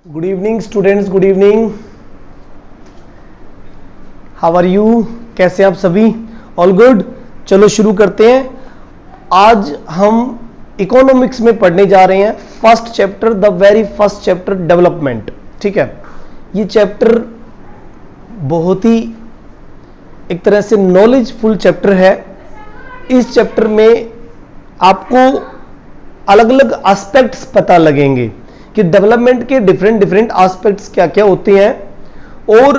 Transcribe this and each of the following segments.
Good evening students, good evening. How are you? कैसे आप सभी? All good? चलो शुरू करते हैं। आज हम इकोनॉमिक्स में पढ़ने जा रहे हैं first chapter, the very first chapter, development. ठीक है, ये चैप्टर बहुत ही एक तरह से नॉलेजफुल चैप्टर है। इस चैप्टर में आपको अलग अलग एस्पेक्ट्स पता लगेंगे कि डेवलपमेंट के डिफरेंट एस्पेक्ट्स क्या क्या होते हैं और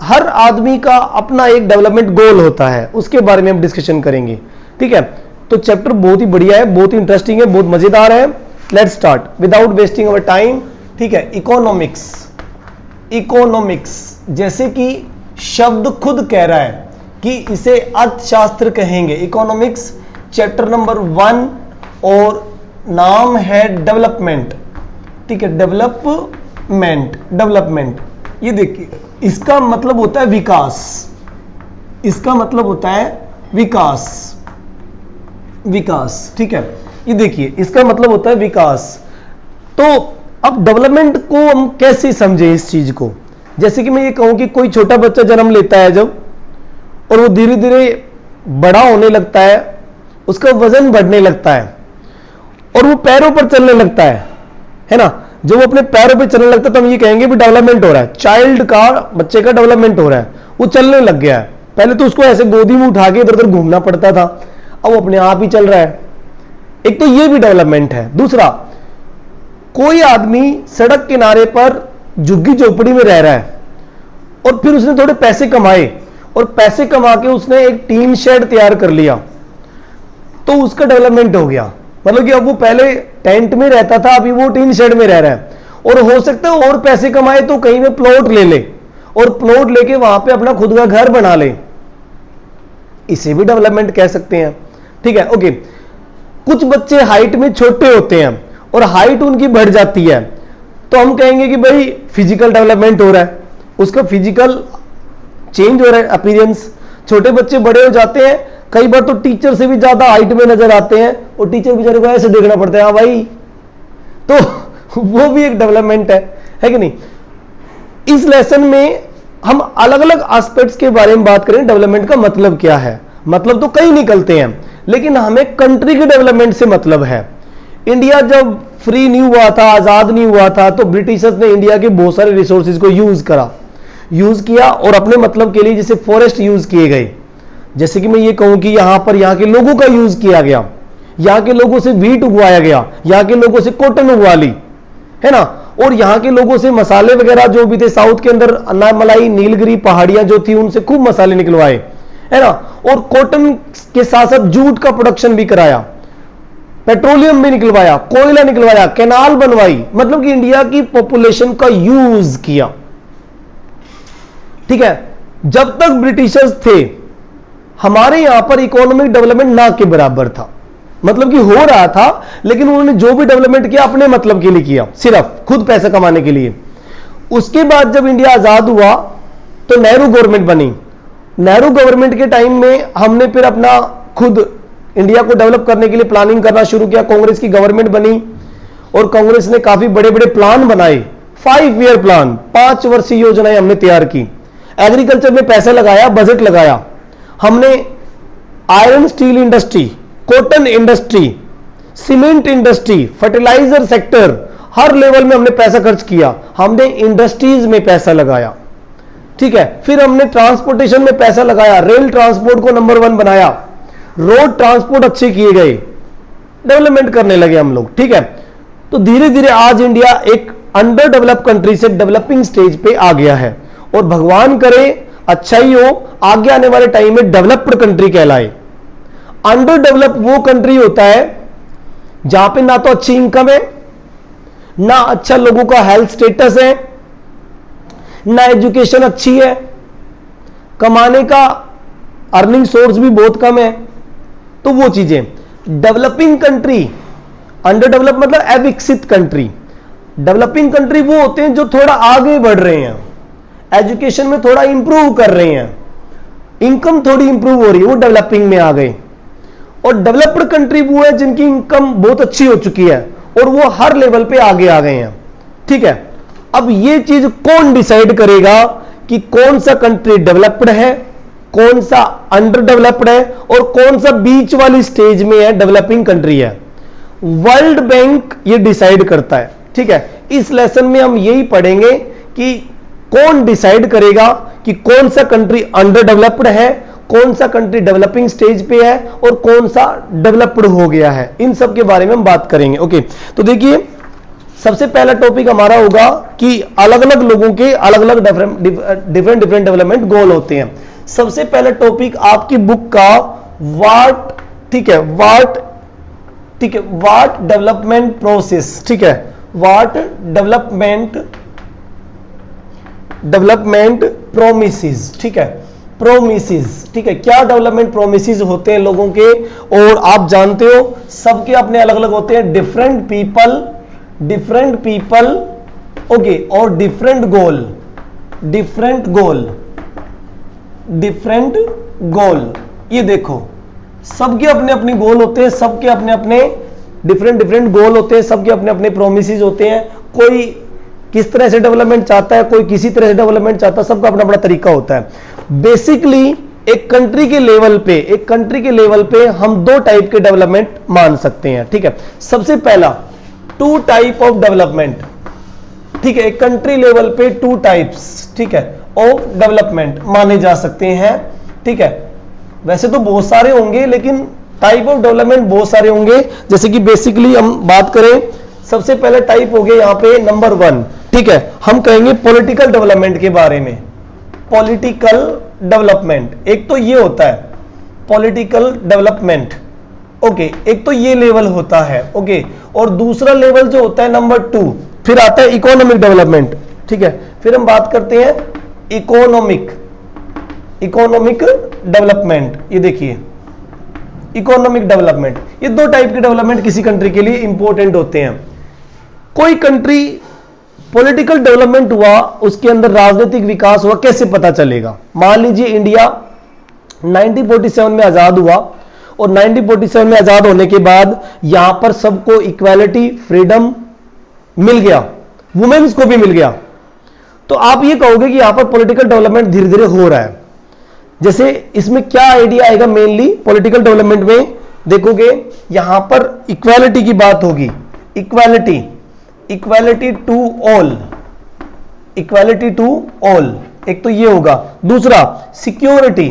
हर आदमी का अपना एक डेवलपमेंट गोल होता है, उसके बारे में हम डिस्कशन करेंगे। ठीक है, तो चैप्टर बहुत ही बढ़िया है, बहुत ही इंटरेस्टिंग है, बहुत मजेदार है। Let's start without wasting our time. ठीक है, इकोनॉमिक्स। इकोनॉमिक्स जैसे कि शब्द खुद कह रहा है कि इसे अर्थशास्त्र कहेंगे। इकोनॉमिक्स चैप्टर नंबर 1 और नाम है डेवलपमेंट। ठीक है, डेवलपमेंट ये देखिए, इसका मतलब होता है विकास। इसका मतलब होता है विकास। ठीक है, ये देखिए, इसका मतलब होता है विकास। तो अब डेवलपमेंट को हम कैसे समझें इस चीज को? जैसे कि मैं ये कहूं कि कोई छोटा बच्चा जन्म लेता है जब, और वो धीरे धीरे बड़ा होने लगता है, उसका वजन बढ़ने लगता है और वो पैरों पर चलने लगता है ना। जब वो अपने पैरों पे चलने लगता है तो हम ये कहेंगे भी डेवलपमेंट हो रहा है। चाइल्ड का, बच्चे का डेवलपमेंट हो रहा है, वो चलने लग गया है। पहले तो उसको ऐसे गोदी में उठा के इधर उधर घूमना पड़ता था, अब वो अपने आप ही चल रहा है। एक तो ये भी डेवलपमेंट है। दूसरा, कोई आदमी सड़क किनारे पर झुग्गी झोपड़ी में रह रहा है और फिर उसने थोड़े पैसे कमाए और पैसे कमा के उसने एक टीन शेड तैयार कर लिया, तो उसका डेवलपमेंट हो गया। मतलब कि अब वो पहले टेंट में रहता था, अभी वो टीन शेड में रह रहा है। और हो सकता है और पैसे कमाए तो कहीं में प्लॉट ले ले और प्लॉट लेके वहां पे अपना खुद का घर बना ले, इसे भी डेवलपमेंट कह सकते हैं। ठीक है, ओके। कुछ बच्चे हाइट में छोटे होते हैं और हाइट उनकी बढ़ जाती है, तो हम कहेंगे कि भाई फिजिकल डेवलपमेंट हो रहा है, उसका फिजिकल चेंज हो रहा है, अपीयरेंस। छोटे बच्चे बड़े हो जाते हैं, कई बार तो टीचर से भी ज्यादा हाइट में नजर आते हैं और टीचर बेचारे को ऐसे देखना पड़ता है, हाँ भाई, तो वो भी एक डेवलपमेंट है कि नहीं। इस लेसन में हम अलग अलग एस्पेक्ट्स के बारे में बात करें। डेवलपमेंट का मतलब क्या है? मतलब तो कई निकलते हैं, लेकिन हमें कंट्री के डेवलपमेंट से मतलब है। इंडिया जब फ्री नहीं हुआ था, आजाद नहीं हुआ था, तो ब्रिटिशर्स ने इंडिया के बहुत सारे रिसोर्सेज को यूज किया और अपने मतलब के लिए, जैसे फॉरेस्ट यूज किए गए। जैसे कि मैं ये कहूं कि यहां पर यहाँ के लोगों का यूज किया गया, यहाँ के लोगों से व्हीट उगवाया गया, यहाँ के लोगों से कॉटन उगवा ली, है ना। और यहाँ के लोगों से मसाले वगैरह जो भी थे, साउथ के अंदर अन्नामलाई, नीलगिरी पहाड़ियां जो थी, उनसे खूब मसाले निकलवाए, है ना। और कॉटन के साथ साथ जूट का प्रोडक्शन भी कराया, पेट्रोलियम भी निकलवाया, कोयला निकलवाया, कैनाल बनवाई। मतलब कि इंडिया की पॉपुलेशन का यूज किया। ठीक है, जब तक ब्रिटिशर्स थे हमारे यहां पर इकोनॉमिक डेवलपमेंट ना के बराबर था। मतलब कि हो रहा था, लेकिन उन्होंने जो भी डेवलपमेंट किया अपने मतलब के लिए किया, सिर्फ खुद पैसा कमाने के लिए। उसके बाद जब इंडिया आजाद हुआ तो नेहरू गवर्नमेंट बनी। नेहरू गवर्नमेंट के टाइम में हमने फिर अपना खुद इंडिया को डेवलप करने के लिए प्लानिंग करना शुरू किया। कांग्रेस की गवर्नमेंट बनी और कांग्रेस ने काफी बड़े बड़े प्लान बनाए, 5 ईयर प्लान, 5 वर्षीय योजनाएं हमने तैयार की। एग्रीकल्चर में पैसा लगाया, बजट लगाया हमने। Iron steel industry, cotton industry, cement industry, fertiliser sector, हर लेवल में हमने पैसा खर्च किया। हमने इंडस्ट्रीज में पैसा लगाया। ठीक है, फिर हमने ट्रांसपोर्टेशन में पैसा लगाया, रेल ट्रांसपोर्ट को नंबर 1 बनाया, रोड ट्रांसपोर्ट अच्छे किए गए, डेवलपमेंट करने लगे हम लोग। ठीक है, तो धीरे धीरे आज इंडिया एक अंडर डेवलप कंट्री से डेवलपिंग स्टेज पे आ गया है और भगवान करे अच्छा ही हो, आगे आने वाले टाइम में डेवलप्ड कंट्री कहलाए। अंडर डेवलप वो कंट्री होता है जहां पे ना तो अच्छी इनकम है, ना अच्छा लोगों का हेल्थ स्टेटस है, ना एजुकेशन अच्छी है, कमाने का अर्निंग सोर्स भी बहुत कम है। तो वो चीजें डेवलपिंग कंट्री, अंडर डेवलप मतलब अविकसित कंट्री। डेवलपिंग कंट्री वो होते हैं जो थोड़ा आगे बढ़ रहे हैं, एजुकेशन में थोड़ा इंप्रूव कर रहे हैं, इनकम थोड़ी इंप्रूव हो रही है, वो डेवलपिंग में आ गए। और डेवलप्ड कंट्री वो है जिनकी इनकम बहुत अच्छी हो चुकी है और वो हर लेवल पे आगे आ गए हैं। ठीक है, अब ये चीज कौन डिसाइड करेगा कि कौन सा कंट्री डेवलप्ड है, कौन सा अंडर डेवलप्ड है और कौन सा बीच वाली स्टेज में है, डेवलपिंग कंट्री है? वर्ल्ड बैंक ये डिसाइड करता है। ठीक है, इस लेसन में हम यही पढ़ेंगे कि कौन डिसाइड करेगा कि कौन सा कंट्री अंडर डेवलप्ड है, कौन सा कंट्री डेवलपिंग स्टेज पे है और कौन सा डेवलप्ड हो गया है। इन सब के बारे में हम बात करेंगे। ओके, तो देखिए सबसे पहला टॉपिक हमारा होगा कि अलग अलग लोगों के अलग अलग डिफरेंट डेवलपमेंट गोल होते हैं। सबसे पहला टॉपिक आपकी बुक का वाट, ठीक है, वाट डेवलपमेंट प्रोसेस, ठीक है, वाट डेवलपमेंट प्रोमिसेस, ठीक है, प्रोमिसेस, ठीक है, क्या डेवलपमेंट प्रोमिसेस होते हैं लोगों के, और आप जानते हो सबके अपने अलग अलग होते हैं। डिफरेंट पीपल ओके, और डिफरेंट गोल, ये देखो सबके अपने अपने गोल होते हैं, सबके अपने अपने डिफरेंट गोल होते हैं, सबके अपने अपने प्रोमिसेस होते हैं। कोई किस तरह से डेवलपमेंट चाहता है, कोई किसी तरह से डेवलपमेंट चाहता है, सबका अपना अपना तरीका होता है। बेसिकली एक कंट्री के लेवल पे हम दो टाइप के डेवलपमेंट मान सकते हैं। ठीक है, सबसे पहला टू टाइप ऑफ डेवलपमेंट, ठीक है, एक कंट्री लेवल पे टू टाइप्स, ठीक है, ऑफ डेवलपमेंट माने जा सकते हैं। ठीक है, वैसे तो बहुत सारे होंगे लेकिन टाइप ऑफ डेवलपमेंट बहुत सारे होंगे। जैसे कि बेसिकली हम बात करें, सबसे पहले टाइप हो गया यहां पे नंबर 1, ठीक है, हम कहेंगे पॉलिटिकल डेवलपमेंट के बारे में। पॉलिटिकल डेवलपमेंट एक तो ये होता है पॉलिटिकल डेवलपमेंट, ओके, एक तो ये लेवल होता है, ओके, और दूसरा लेवल जो होता है नंबर 2, फिर आता है इकोनॉमिक डेवलपमेंट। ठीक है, फिर हम बात करते हैं इकोनॉमिक डेवलपमेंट। ये देखिए इकोनॉमिक डेवलपमेंट, ये दो टाइप के डेवलपमेंट किसी कंट्री के लिए इंपॉर्टेंट होते हैं। कोई कंट्री पॉलिटिकल डेवलपमेंट हुआ, उसके अंदर राजनीतिक विकास हुआ, कैसे पता चलेगा? मान लीजिए इंडिया 1947 में आजाद हुआ और 1947 में आजाद होने के बाद यहां पर सबको इक्वालिटी, फ्रीडम मिल गया, वुमेन्स को भी मिल गया, तो आप ये कहोगे कि यहां पर पॉलिटिकल डेवलपमेंट धीरे धीरे हो रहा है। जैसे इसमें क्या आइडिया आएगा मेनली पॉलिटिकल डेवलपमेंट में, देखोगे यहां पर इक्वालिटी की बात होगी, इक्वालिटी टू ऑल, एक तो ये होगा। दूसरा सिक्योरिटी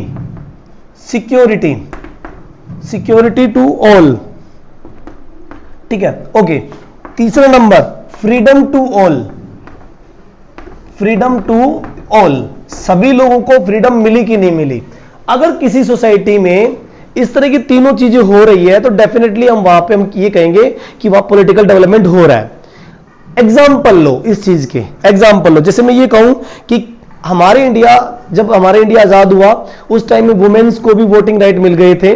टू ऑल, ठीक है, ओके। तीसरा नंबर फ्रीडम टू ऑल, सभी लोगों को फ्रीडम मिली कि नहीं मिली। अगर किसी सोसाइटी में इस तरह की तीनों चीजें हो रही है तो डेफिनेटली हम वहां पे हम ये कहेंगे कि वहां पॉलिटिकल डेवलपमेंट हो रहा है। एग्जाम्पल लो इस चीज के, एग्जाम्पल लो, जैसे मैं ये कहूं कि जब हमारे इंडिया आजाद हुआ उस टाइम में वुमेन्स को भी वोटिंग राइट मिल गए थे,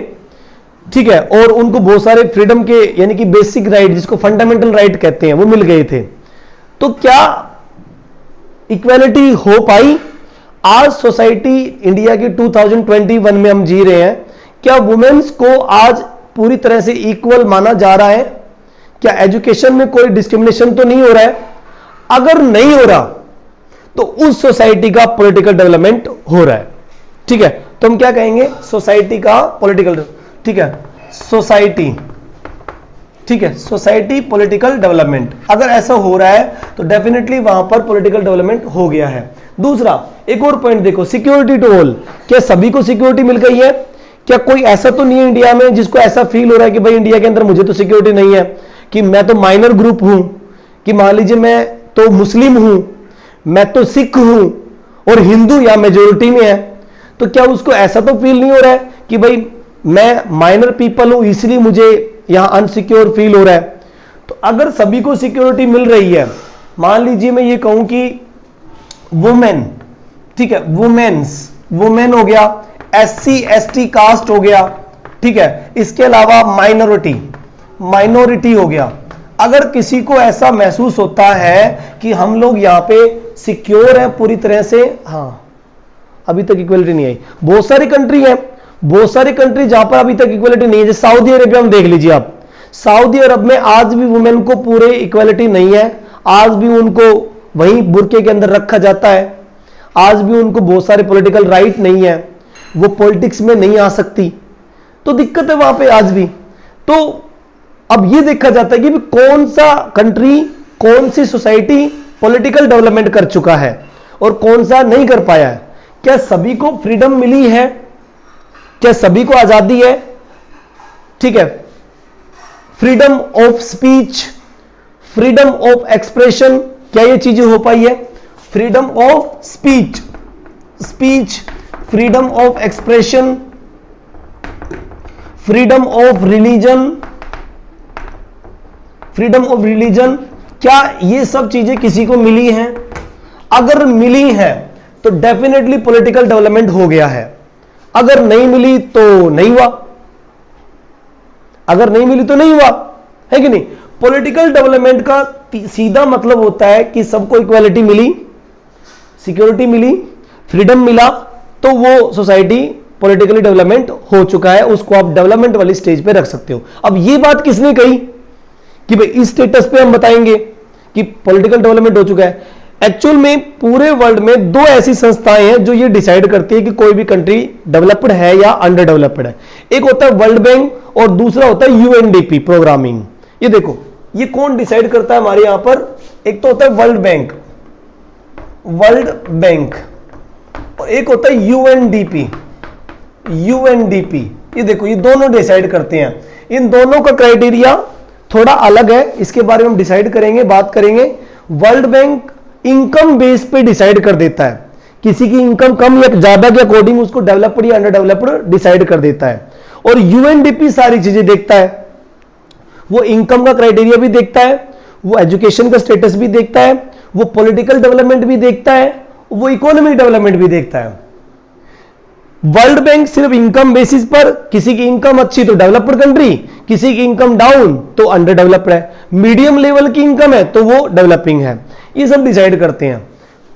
ठीक है, और उनको बहुत सारे फ्रीडम के यानी कि बेसिक राइट, जिसको फंडामेंटल राइट कहते हैं, वो मिल गए थे। तो क्या इक्वालिटी हो पाई? आज सोसाइटी इंडिया की 2021 में हम जी रहे हैं, क्या वुमेन्स को आज पूरी तरह से इक्वल माना जा रहा है? क्या एजुकेशन में कोई डिस्क्रिमिनेशन तो नहीं हो रहा है? अगर नहीं हो रहा तो उस सोसाइटी का पॉलिटिकल डेवलपमेंट हो रहा है। ठीक है, तो हम क्या कहेंगे? सोसाइटी का पॉलिटिकल, ठीक है, सोसाइटी पॉलिटिकल डेवलपमेंट। अगर ऐसा हो रहा है तो डेफिनेटली वहां पर पॉलिटिकल डेवलपमेंट हो गया है। दूसरा एक और पॉइंट देखो, सिक्योरिटी टू ऑल, क्या सभी को सिक्योरिटी मिल गई है? क्या कोई ऐसा तो नहीं है इंडिया में जिसको ऐसा फील हो रहा है कि भाई इंडिया के अंदर मुझे तो सिक्योरिटी नहीं है, कि मैं तो माइनर ग्रुप हूं, कि मान लीजिए मैं तो मुस्लिम हूं, मैं तो सिख हूं और हिंदू या मेजोरिटी में है, तो क्या उसको ऐसा तो फील नहीं हो रहा है कि भाई मैं माइनर पीपल हूं इसलिए मुझे यहां अनसिक्योर फील हो रहा है? तो अगर सभी को सिक्योरिटी मिल रही है, मान लीजिए मैं ये कहूं कि वुमेन, ठीक है, वुमेन हो गया, SC ST कास्ट हो गया, ठीक है, इसके अलावा माइनॉरिटी हो गया। अगर किसी को ऐसा महसूस होता है कि हम लोग यहां पे सिक्योर है पूरी तरह से, हाँ, अभी तक इक्वलिटी नहीं आई। बहुत सारी कंट्री जहां पर अभी तक इक्वलिटी नहीं है, जैसे सऊदी अरेबिया में देख लीजिए आप, सऊदी अरब में आज भी वुमेन को पूरे इक्वलिटी नहीं है, आज भी उनको वहीं बुरके के अंदर रखा जाता है। आज भी उनको बहुत सारे पॉलिटिकल राइट नहीं है, वो पॉलिटिक्स में नहीं आ सकती, तो दिक्कत है वहां पे आज भी। तो अब ये देखा जाता है कि कौन सा कंट्री, कौन सी सोसाइटी पॉलिटिकल डेवलपमेंट कर चुका है और कौन सा नहीं कर पाया है। क्या सभी को फ्रीडम मिली है, क्या सभी को आजादी है, ठीक है, freedom of speech, freedom of expression, क्या ये चीजें हो पाई है? Freedom of speech, freedom of expression, freedom of religion, क्या ये सब चीजें किसी को मिली हैं? अगर मिली हैं तो डेफिनेटली पॉलिटिकल डेवलपमेंट हो गया है, अगर नहीं मिली तो नहीं हुआ, अगर नहीं मिली तो नहीं हुआ, है कि नहीं? पॉलिटिकल डेवलपमेंट का सीधा मतलब होता है कि सबको इक्वालिटी मिली, सिक्योरिटी मिली, फ्रीडम मिला, तो वो सोसाइटी पॉलिटिकली डेवलपमेंट हो चुका है, उसको आप डेवलपमेंट वाली स्टेज पे रख सकते हो। अब ये बात किसने कही कि भाई इस स्टेटस पे हम बताएंगे कि पॉलिटिकल डेवलपमेंट हो चुका है? एक्चुअल में पूरे वर्ल्ड में दो ऐसी संस्थाएं हैं जो ये डिसाइड करती है कि कोई भी कंट्री डेवलप्ड है या अंडर डेवलप्ड है। एक होता है वर्ल्ड बैंक और दूसरा होता है यूएनडीपी प्रोग्रामिंग। ये देखो, ये कौन डिसाइड करता है हमारे यहां पर? एक तो होता है वर्ल्ड बैंक और एक होता है यूएनडीपी। ये देखो, ये दोनों डिसाइड करते हैं। इन दोनों का क्राइटेरिया थोड़ा अलग है, इसके बारे में हम डिसाइड करेंगे, बात करेंगे। वर्ल्ड बैंक इनकम बेस पे डिसाइड कर देता है, किसी की इनकम कम या ज्यादा के अकॉर्डिंग उसको डेवलप्ड या अंडर डेवलप्ड डिसाइड कर देता है। और यूएनडीपी सारी चीजें देखता है, वो इनकम का क्राइटेरिया भी देखता है, वो एजुकेशन का स्टेटस भी देखता है, वो पॉलिटिकल डेवलपमेंट भी देखता है, वो इकोनॉमिक डेवलपमेंट भी देखता है। वर्ल्ड बैंक सिर्फ इनकम बेसिस पर, किसी की इनकम अच्छी तो डेवलप्ड कंट्री, किसी की इनकम डाउन तो अंडर डेवलप्ड है, मीडियम लेवल की इनकम है तो वो डेवलपिंग है, ये सब डिसाइड करते हैं।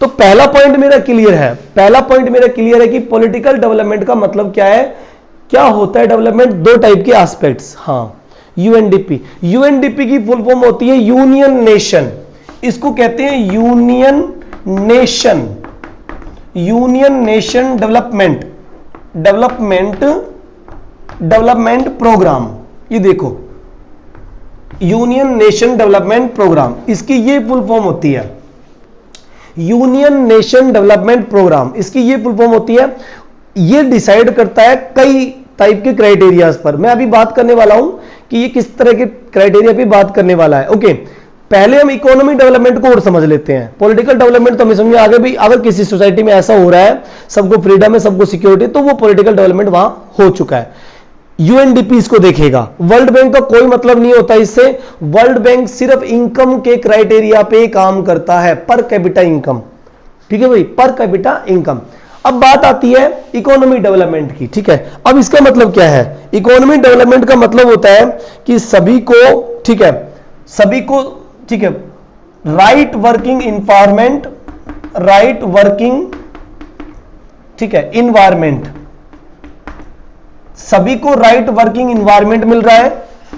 तो पहला पॉइंट मेरा क्लियर है, कि पॉलिटिकल डेवलपमेंट का मतलब क्या है, क्या होता है डेवलपमेंट? दो टाइप के एस्पेक्ट्स। हाँ, यूएनडीपी की फुल फॉर्म होती है यूनियन नेशन, इसको कहते हैं यूनियन नेशन डेवलपमेंट प्रोग्राम। ये देखो, यूनियन नेशन डेवलपमेंट प्रोग्राम, इसकी ये फुल फॉर्म होती है, यूनियन नेशन डेवलपमेंट प्रोग्राम, इसकी ये फुल फॉर्म होती है। ये डिसाइड करता है कई टाइप के क्राइटेरियाज पर। मैं अभी बात करने वाला हूं कि ये किस तरह के क्राइटेरिया पे बात करने वाला है। ओके, पहले हम इकोनॉमिक डेवलपमेंट को और समझ लेते हैं। पॉलिटिकल डेवलपमेंट तो हमें समझ में आ गया भी, अगर किसी सोसाइटी में ऐसा हो रहा है, सबको फ्रीडम है, सबको सिक्योरिटी, तो वो पॉलिटिकल डेवलपमेंट वहां हो चुका है। यूएनडीपी इसको देखेगा। वर्ल्ड बैंक का कोई मतलब नहीं होता इससे। वर्ल्ड बैंक सिर्फ इनकम के क्राइटेरिया पे काम करता है, पर कैपिटा इनकम। ठीक है भाई, पर कैपिटा इनकम। अब बात आती है इकोनॉमिक डेवलपमेंट की। ठीक है, अब इसका मतलब क्या है? इकोनॉमिक डेवलपमेंट का मतलब होता है कि सभी को, ठीक है, राइट वर्किंग इन्वायरमेंट, सभी को राइट वर्किंग इन्वायरमेंट मिल रहा है।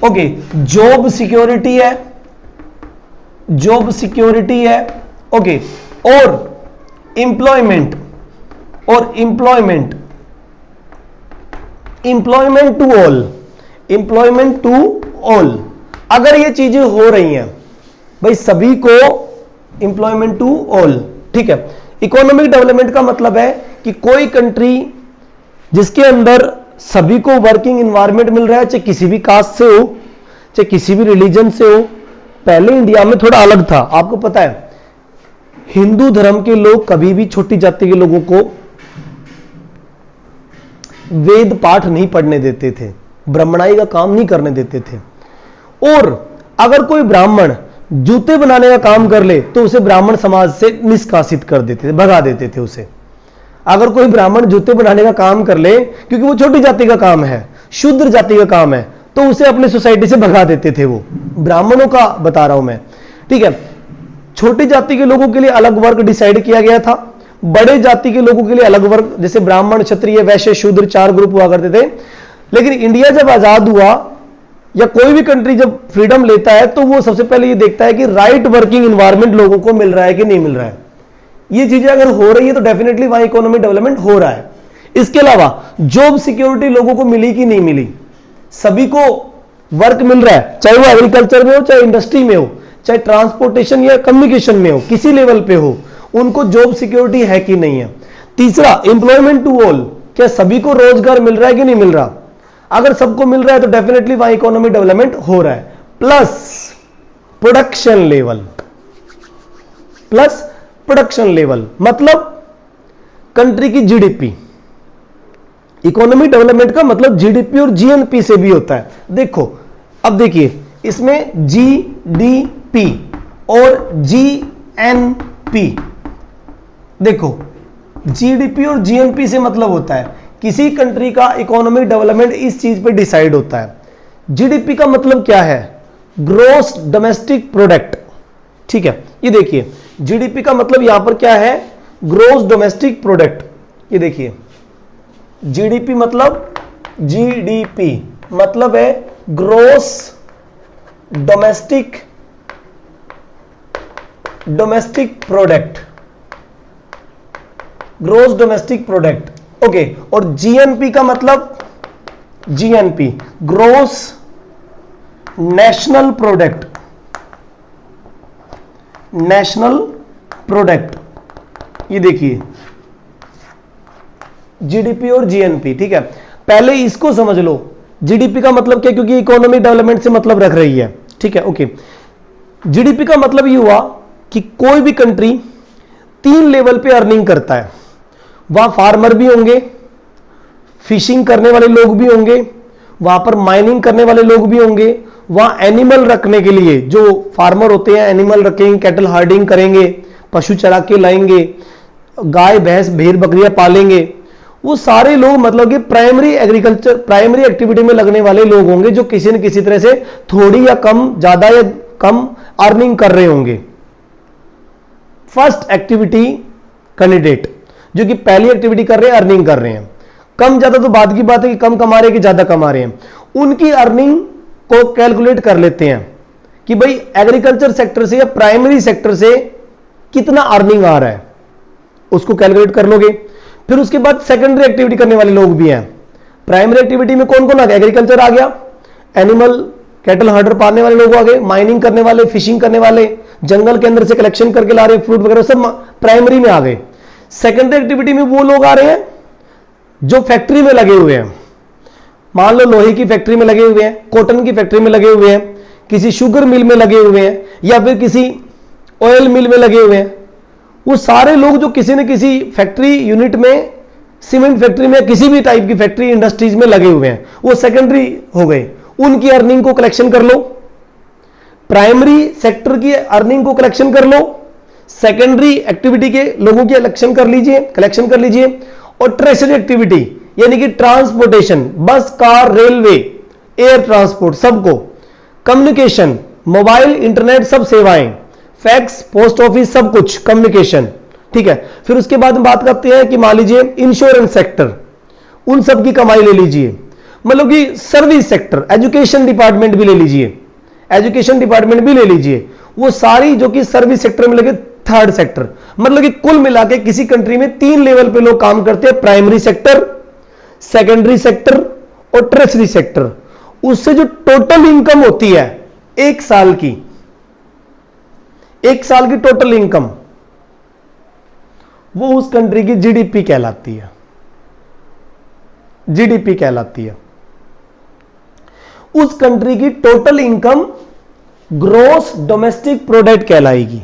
ओके, जॉब सिक्योरिटी है। ओके, और एम्प्लॉयमेंट टू ऑल। अगर ये चीजें हो रही हैं भाई, सभी को एम्प्लॉयमेंट टू ऑल। ठीक है, इकोनॉमिक डेवलपमेंट का मतलब है कि कोई कंट्री जिसके अंदर सभी को वर्किंग एनवायरनमेंट मिल रहा है, चाहे किसी भी कास्ट से हो, चाहे किसी भी रिलीजन से हो। पहले इंडिया में थोड़ा अलग था, आपको पता है, हिंदू धर्म के लोग कभी भी छोटी जाति के लोगों को वेद पाठ नहीं पढ़ने देते थे, ब्राह्मणाई का काम नहीं करने देते थे। और अगर कोई ब्राह्मण जूते बनाने का काम कर ले तो उसे ब्राह्मण समाज से निष्कासित कर देते थे, भगा देते थे उसे। अगर कोई ब्राह्मण जूते बनाने का काम कर ले, क्योंकि वो छोटी जाति का काम है, शूद्र जाति का काम है, तो उसे अपने सोसाइटी से भगा देते थे। वो ब्राह्मणों का बता रहा हूं मैं। ठीक है, छोटी जाति के लोगों के लिए अलग वर्ग डिसाइड किया गया था, बड़े जाति के लोगों के लिए अलग वर्ग, जैसे ब्राह्मण, क्षत्रिय, वैश्य, शूद्र, 4 ग्रुप हुआ करते थे। लेकिन इंडिया जब आजाद हुआ या कोई भी कंट्री जब फ्रीडम लेता है तो वो सबसे पहले ये देखता है कि राइट वर्किंग एनवायरनमेंट लोगों को मिल रहा है कि नहीं मिल रहा है। ये चीजें अगर हो रही है तो डेफिनेटली वहां इकोनॉमिक डेवलपमेंट हो रहा है। इसके अलावा जॉब सिक्योरिटी लोगों को मिली कि नहीं मिली, सभी को वर्क मिल रहा है, चाहे वो एग्रीकल्चर में हो, चाहे इंडस्ट्री में हो, चाहे ट्रांसपोर्टेशन या कम्युनिकेशन में हो, किसी लेवल पे हो, उनको जॉब सिक्योरिटी है कि नहीं है। तीसरा, एम्प्लॉयमेंट टू ऑल, क्या सभी को रोजगार मिल रहा है कि नहीं मिल रहा। अगर सबको मिल रहा है तो डेफिनेटली वहां इकोनॉमिक डेवलपमेंट हो रहा है। Plus production level, plus production level मतलब कंट्री की जीडीपी। इकोनॉमिक डेवलपमेंट का मतलब जीडीपी और जीएनपी से भी होता है। देखो अब देखिए इसमें जीडीपी और जीएनपी, देखो जीडीपी और जीएनपी से मतलब होता है किसी कंट्री का इकोनॉमिक डेवलपमेंट इस चीज पे डिसाइड होता है। जीडीपी का मतलब क्या है, ग्रॉस डोमेस्टिक प्रोडक्ट, ठीक है। ये देखिए जीडीपी का मतलब यहां पर क्या है, ग्रॉस डोमेस्टिक प्रोडक्ट। ये देखिए जीडीपी मतलब, जीडीपी मतलब है gross domestic product, gross domestic product, okay. और जीएनपी का मतलब, GNP gross national product, national product. ये देखिए जीडीपी और जीएनपी, ठीक है। पहले इसको समझ लो, जीडीपी का मतलब क्या, क्योंकि इकोनॉमिक डेवलपमेंट से मतलब रख रही है, ठीक है, ओके। जीडीपी का मतलब ये हुआ कि कोई भी कंट्री 3 लेवल पे अर्निंग करता है। वहां फार्मर भी होंगे, फिशिंग करने वाले लोग भी होंगे, वहां पर माइनिंग करने वाले लोग भी होंगे, वहां एनिमल रखने के लिए जो फार्मर होते हैं एनिमल रखेंगे, कैटल हार्डिंग करेंगे, पशु चरा के लाएंगे, गाय भैंस भेड़ बकरियां पालेंगे, वो सारे लोग मतलब कि प्राइमरी एग्रीकल्चर, प्राइमरी एक्टिविटी में लगने वाले लोग होंगे जो किसी न किसी तरह से थोड़ी या कम, ज्यादा या कम अर्निंग कर रहे होंगे। फर्स्ट एक्टिविटी कैंडिडेट जो कि पहली एक्टिविटी कर रहे हैं, अर्निंग कर रहे हैं, कम ज्यादा तो बात की बात है कि कम कमा रहे हैं कि ज्यादा कमा रहे हैं, उनकी अर्निंग को कैलकुलेट कर लेते हैं कि भाई एग्रीकल्चर सेक्टर से या प्राइमरी सेक्टर से कितना अर्निंग आ रहा है, उसको कैलकुलेट कर लोगे। फिर उसके बाद सेकेंडरी एक्टिविटी करने वाले लोग भी हैं। प्राइमरी एक्टिविटी में कौन कौन आ गया, एग्रीकल्चर आ गया, एनिमल कैटल हर्डर पालने वाले लोग आ गए, माइनिंग करने वाले, फिशिंग करने वाले, जंगल के अंदर से कलेक्शन करके ला रहे फ्रूट वगैरह, सब प्राइमरी में आ गए। सेकेंडरी एक्टिविटी में वो लोग आ रहे हैं जो फैक्ट्री में लगे हुए हैं, मान लो लोहे की फैक्ट्री में लगे हुए हैं, कॉटन की फैक्ट्री में लगे हुए हैं, किसी शुगर मिल में लगे हुए हैं, या फिर किसी ऑयल मिल में लगे हुए हैं। वो सारे लोग जो किसी न किसी फैक्ट्री यूनिट में, सीमेंट फैक्ट्री में, किसी भी टाइप की फैक्ट्री इंडस्ट्रीज में लगे हुए हैं, वो सेकेंडरी हो गए। उनकी अर्निंग को कलेक्शन कर लो, प्राइमरी सेक्टर की अर्निंग को कलेक्शन कर लो, सेकेंडरी एक्टिविटी के लोगों की कलेक्शन कर लीजिए, और टर्शियरी एक्टिविटी यानी कि ट्रांसपोर्टेशन, बस, कार, रेलवे, एयर ट्रांसपोर्ट, सबको, कम्युनिकेशन, मोबाइल, इंटरनेट, सब सेवाएं, फैक्स, पोस्ट ऑफिस, सब कुछ कम्युनिकेशन, ठीक है। फिर उसके बाद हम बात करते हैं कि मान लीजिए इंश्योरेंस सेक्टर, उन सब की कमाई ले लीजिए, मतलब कि सर्विस सेक्टर, एजुकेशन डिपार्टमेंट भी ले लीजिए, एजुकेशन डिपार्टमेंट भी ले लीजिए, वो सारी जो कि सर्विस सेक्टर में लगे, थर्ड सेक्टर, मतलब कि कुल मिला के किसी कंट्री में 3 लेवल पे लोग काम करते हैं, प्राइमरी सेक्टर, सेकेंडरी सेक्टर और टर्शियरी सेक्टर। उससे जो टोटल इनकम होती है एक साल की टोटल इनकम, वो उस कंट्री की जीडीपी कहलाती है, जीडीपी कहलाती है। उस कंट्री की total income gross domestic product कहलाएगी,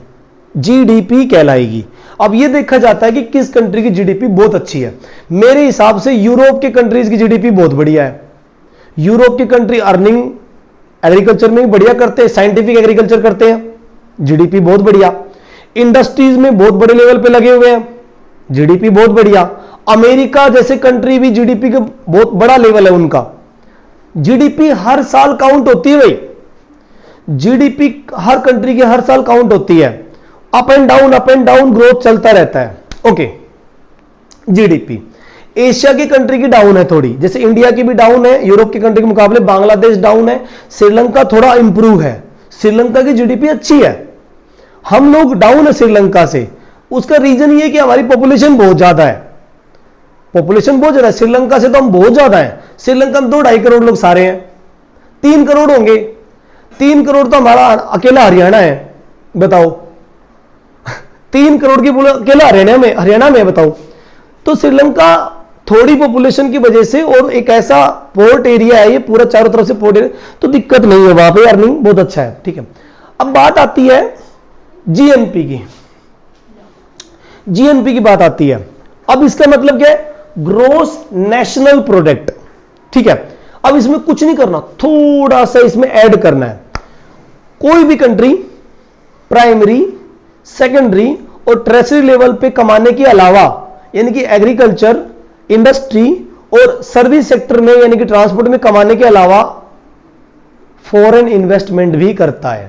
जीडीपी कहलाएगी। अब यह देखा जाता है कि किस कंट्री की जीडीपी बहुत अच्छी है। मेरे हिसाब से यूरोप के कंट्रीज की जीडीपी बहुत बढ़िया है। यूरोप की कंट्री अर्निंग एग्रीकल्चर में भी बढ़िया करते हैं, साइंटिफिक एग्रीकल्चर करते हैं, जीडीपी बहुत बढ़िया, इंडस्ट्रीज में बहुत बड़े लेवल पे लगे हुए हैं, जीडीपी बहुत बढ़िया। अमेरिका जैसे कंट्री भी जीडीपी का बहुत बड़ा लेवल है उनका, जीडीपी हर साल काउंट होती है भाई, जीडीपी हर कंट्री की हर साल काउंट होती है, अप एंड डाउन ग्रोथ चलता रहता है, ओके। जीडीपी एशिया की कंट्री की डाउन है थोड़ी, जैसे इंडिया की भी डाउन है यूरोप की कंट्री के मुकाबले, बांग्लादेश डाउन है, श्रीलंका थोड़ा इंप्रूव है, श्रीलंका की जीडीपी अच्छी है, हम लोग डाउन है श्रीलंका से। उसका रीजन ये कि हमारी पॉपुलेशन बहुत ज्यादा है, पॉपुलेशन बहुत ज्यादा है, श्रीलंका से तो हम बहुत ज्यादा है। श्रीलंका में 2-2.5 करोड़ लोग सारे हैं, 3 करोड़ होंगे, 3 करोड़ तो हमारा अकेला हरियाणा है, बताओ 3 करोड़ की अकेला हरियाणा में बताओ। तो श्रीलंका थोड़ी पॉपुलेशन की वजह से, और एक ऐसा पोर्ट एरिया है ये पूरा चारों तरफ से पोर्ट एरिया, तो दिक्कत नहीं है वहां पे, अर्निंग बहुत अच्छा है, ठीक है। अब बात आती है जीएनपी की, जीएनपी की बात आती है। अब इसका मतलब क्या है, ग्रोस नेशनल प्रोडक्ट, ठीक है। अब इसमें कुछ नहीं करना, थोड़ा सा इसमें ऐड करना है। कोई भी कंट्री प्राइमरी, सेकेंडरी और टर्शियरी लेवल पे कमाने के अलावा, यानी कि एग्रीकल्चर, इंडस्ट्री और सर्विस सेक्टर में यानी कि ट्रांसपोर्ट में कमाने के अलावा फॉरेन इन्वेस्टमेंट भी करता है,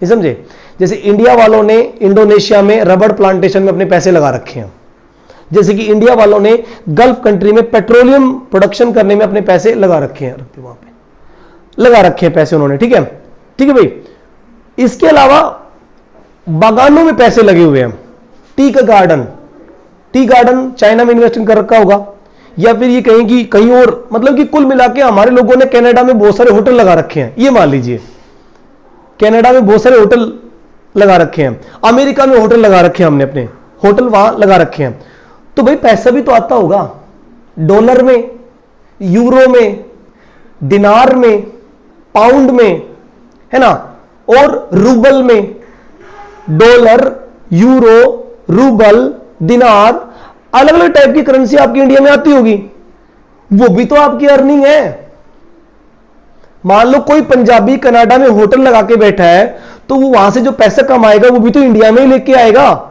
ये समझे। जैसे इंडिया वालों ने इंडोनेशिया में रबड़ प्लांटेशन में अपने पैसे लगा रखे हैं, जैसे कि इंडिया वालों ने गल्फ कंट्री में पेट्रोलियम प्रोडक्शन करने में अपने पैसे लगा रखे हैं, वहां पे लगा रखे हैं पैसे उन्होंने, ठीक है, ठीक है भाई। इसके अलावा बागानों में पैसे लगे हुए हैं, टी का गार्डन, टी गार्डन चाइना में इन्वेस्टिंग कर रखा होगा, या फिर ये कहीं की कहीं और, मतलब कि कुल मिला के हमारे लोगों ने कनाडा में बहुत सारे होटल लगा रखे हैं, ये मान लीजिए कनाडा में बहुत सारे होटल लगा रखे हैं, अमेरिका में होटल लगा रखे हैं, हमने अपने होटल वहां लगा रखे हैं। तो भाई पैसा भी तो आता होगा, डॉलर में, यूरो में, दिनार में, पाउंड में, है ना, और रूबल में। डॉलर, यूरो, रूबल, दिनार, अलग अलग टाइप की करेंसी आपकी इंडिया में आती होगी, वो भी तो आपकी अर्निंग है। मान लो कोई पंजाबी कनाडा में होटल लगा के बैठा है, तो वो वहां से जो पैसा कमाएगा वो भी तो इंडिया में ही लेके आएगा।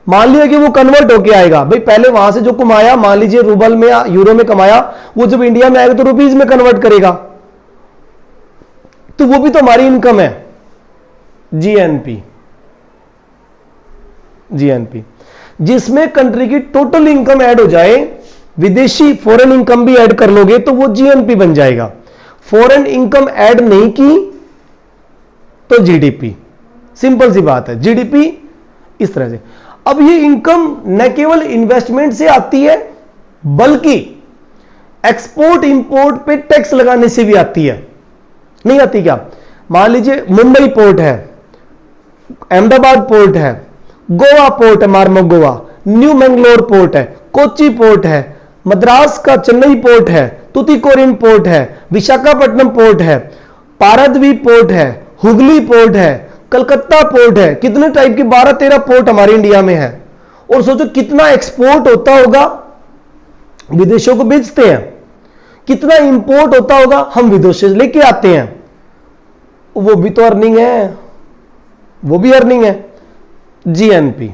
मान लिया कि वो कन्वर्ट होके आएगा, भाई पहले वहां से जो कमाया, मान लीजिए रूबल में या यूरो में कमाया, वो जब इंडिया में आएगा तो रुपीज में कन्वर्ट करेगा, तो वो भी तो हमारी इनकम है। जीएनपी, जीएनपी जिसमें कंट्री की टोटल इनकम ऐड हो जाए, विदेशी फॉरेन इनकम भी ऐड कर लोगे तो वो जीएनपी बन जाएगा। फॉरेन इनकम ऐड नहीं की तो जीडीपी, सिंपल सी बात है, जीडीपी इस तरह से। अब ये इनकम न केवल इन्वेस्टमेंट से आती है, बल्कि एक्सपोर्ट इंपोर्ट पे टैक्स लगाने से भी आती है। नहीं आती क्या? मान लीजिए मुंबई पोर्ट है, अहमदाबाद पोर्ट है, गोवा पोर्ट है, मार्मगोवा, न्यू मैंगलोर पोर्ट है, कोच्चि पोर्ट है, मद्रास का चेन्नई पोर्ट है, तुतीकोरिन पोर्ट है, विशाखापट्टनम पोर्ट है, पारादीप पोर्ट है, हुगली पोर्ट है, कलकत्ता पोर्ट है। कितने टाइप के 12-13 पोर्ट हमारे इंडिया में है। और सोचो कितना एक्सपोर्ट होता होगा, विदेशों को बेचते हैं, कितना इंपोर्ट होता होगा, हम विदेशों से लेके आते हैं, वो भी तो अर्निंग है, वो भी अर्निंग है। जीएनपी,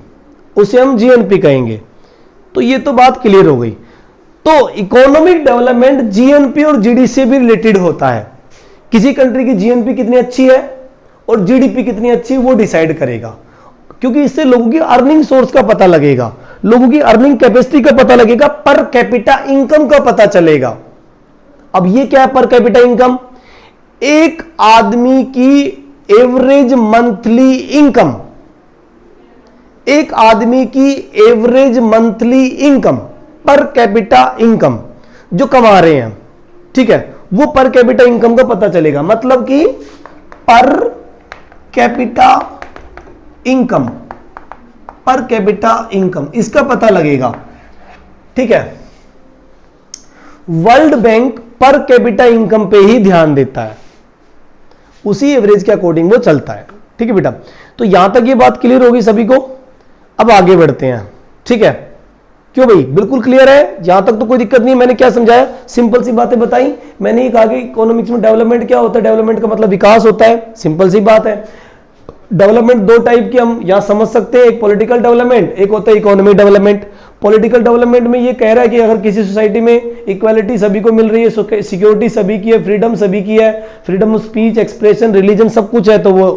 उसे हम जीएनपी कहेंगे। तो ये तो बात क्लियर हो गई। तो इकोनॉमिक डेवलपमेंट जीएनपी और जीडी से भी रिलेटेड होता है। किसी कंट्री की जीएनपी कितनी अच्छी है और जीडीपी कितनी अच्छी है वो डिसाइड करेगा, क्योंकि इससे लोगों की अर्निंग सोर्स का पता लगेगा, लोगों की अर्निंग कैपेसिटी का पता लगेगा, पर कैपिटा इनकम का पता चलेगा। अब ये क्या है पर कैपिटा इनकम? एक आदमी की एवरेज मंथली इनकम, एक आदमी की average monthly income, per capita income जो कमा रहे हैं, ठीक है, वो पर कैपिटा इनकम का पता चलेगा। मतलब कि per capita income, per capita income इसका पता लगेगा, ठीक है। World bank per capita income पे ही ध्यान देता है, उसी एवरेज के अकॉर्डिंग वो चलता है, ठीक है बेटा। तो यहां तक ये बात क्लियर होगी सभी को। अब आगे बढ़ते हैं, ठीक है। क्यों भाई, बिल्कुल क्लियर है, यहां तक तो कोई दिक्कत नहीं। मैंने क्या समझाया, सिंपल सी बातें बताई। मैंने ये कहा कि इकोनॉमिक्स में डेवलपमेंट क्या होता है, डेवलपमेंट का मतलब विकास होता है, सिंपल सी बात है। डेवलपमेंट दो टाइप की हम यहां समझ सकते हैं, एक पॉलिटिकल डेवलपमेंट, एक होता है इकोनॉमिक डेवलपमेंट। पॉलिटिकल डेवलपमेंट में ये कह रहा है कि अगर किसी सोसाइटी में इक्वालिटी सभी को मिल रही है, सिक्योरिटी सभी की है, फ्रीडम सभी की है, freedom of speech, expression, religion सब कुछ है, तो वो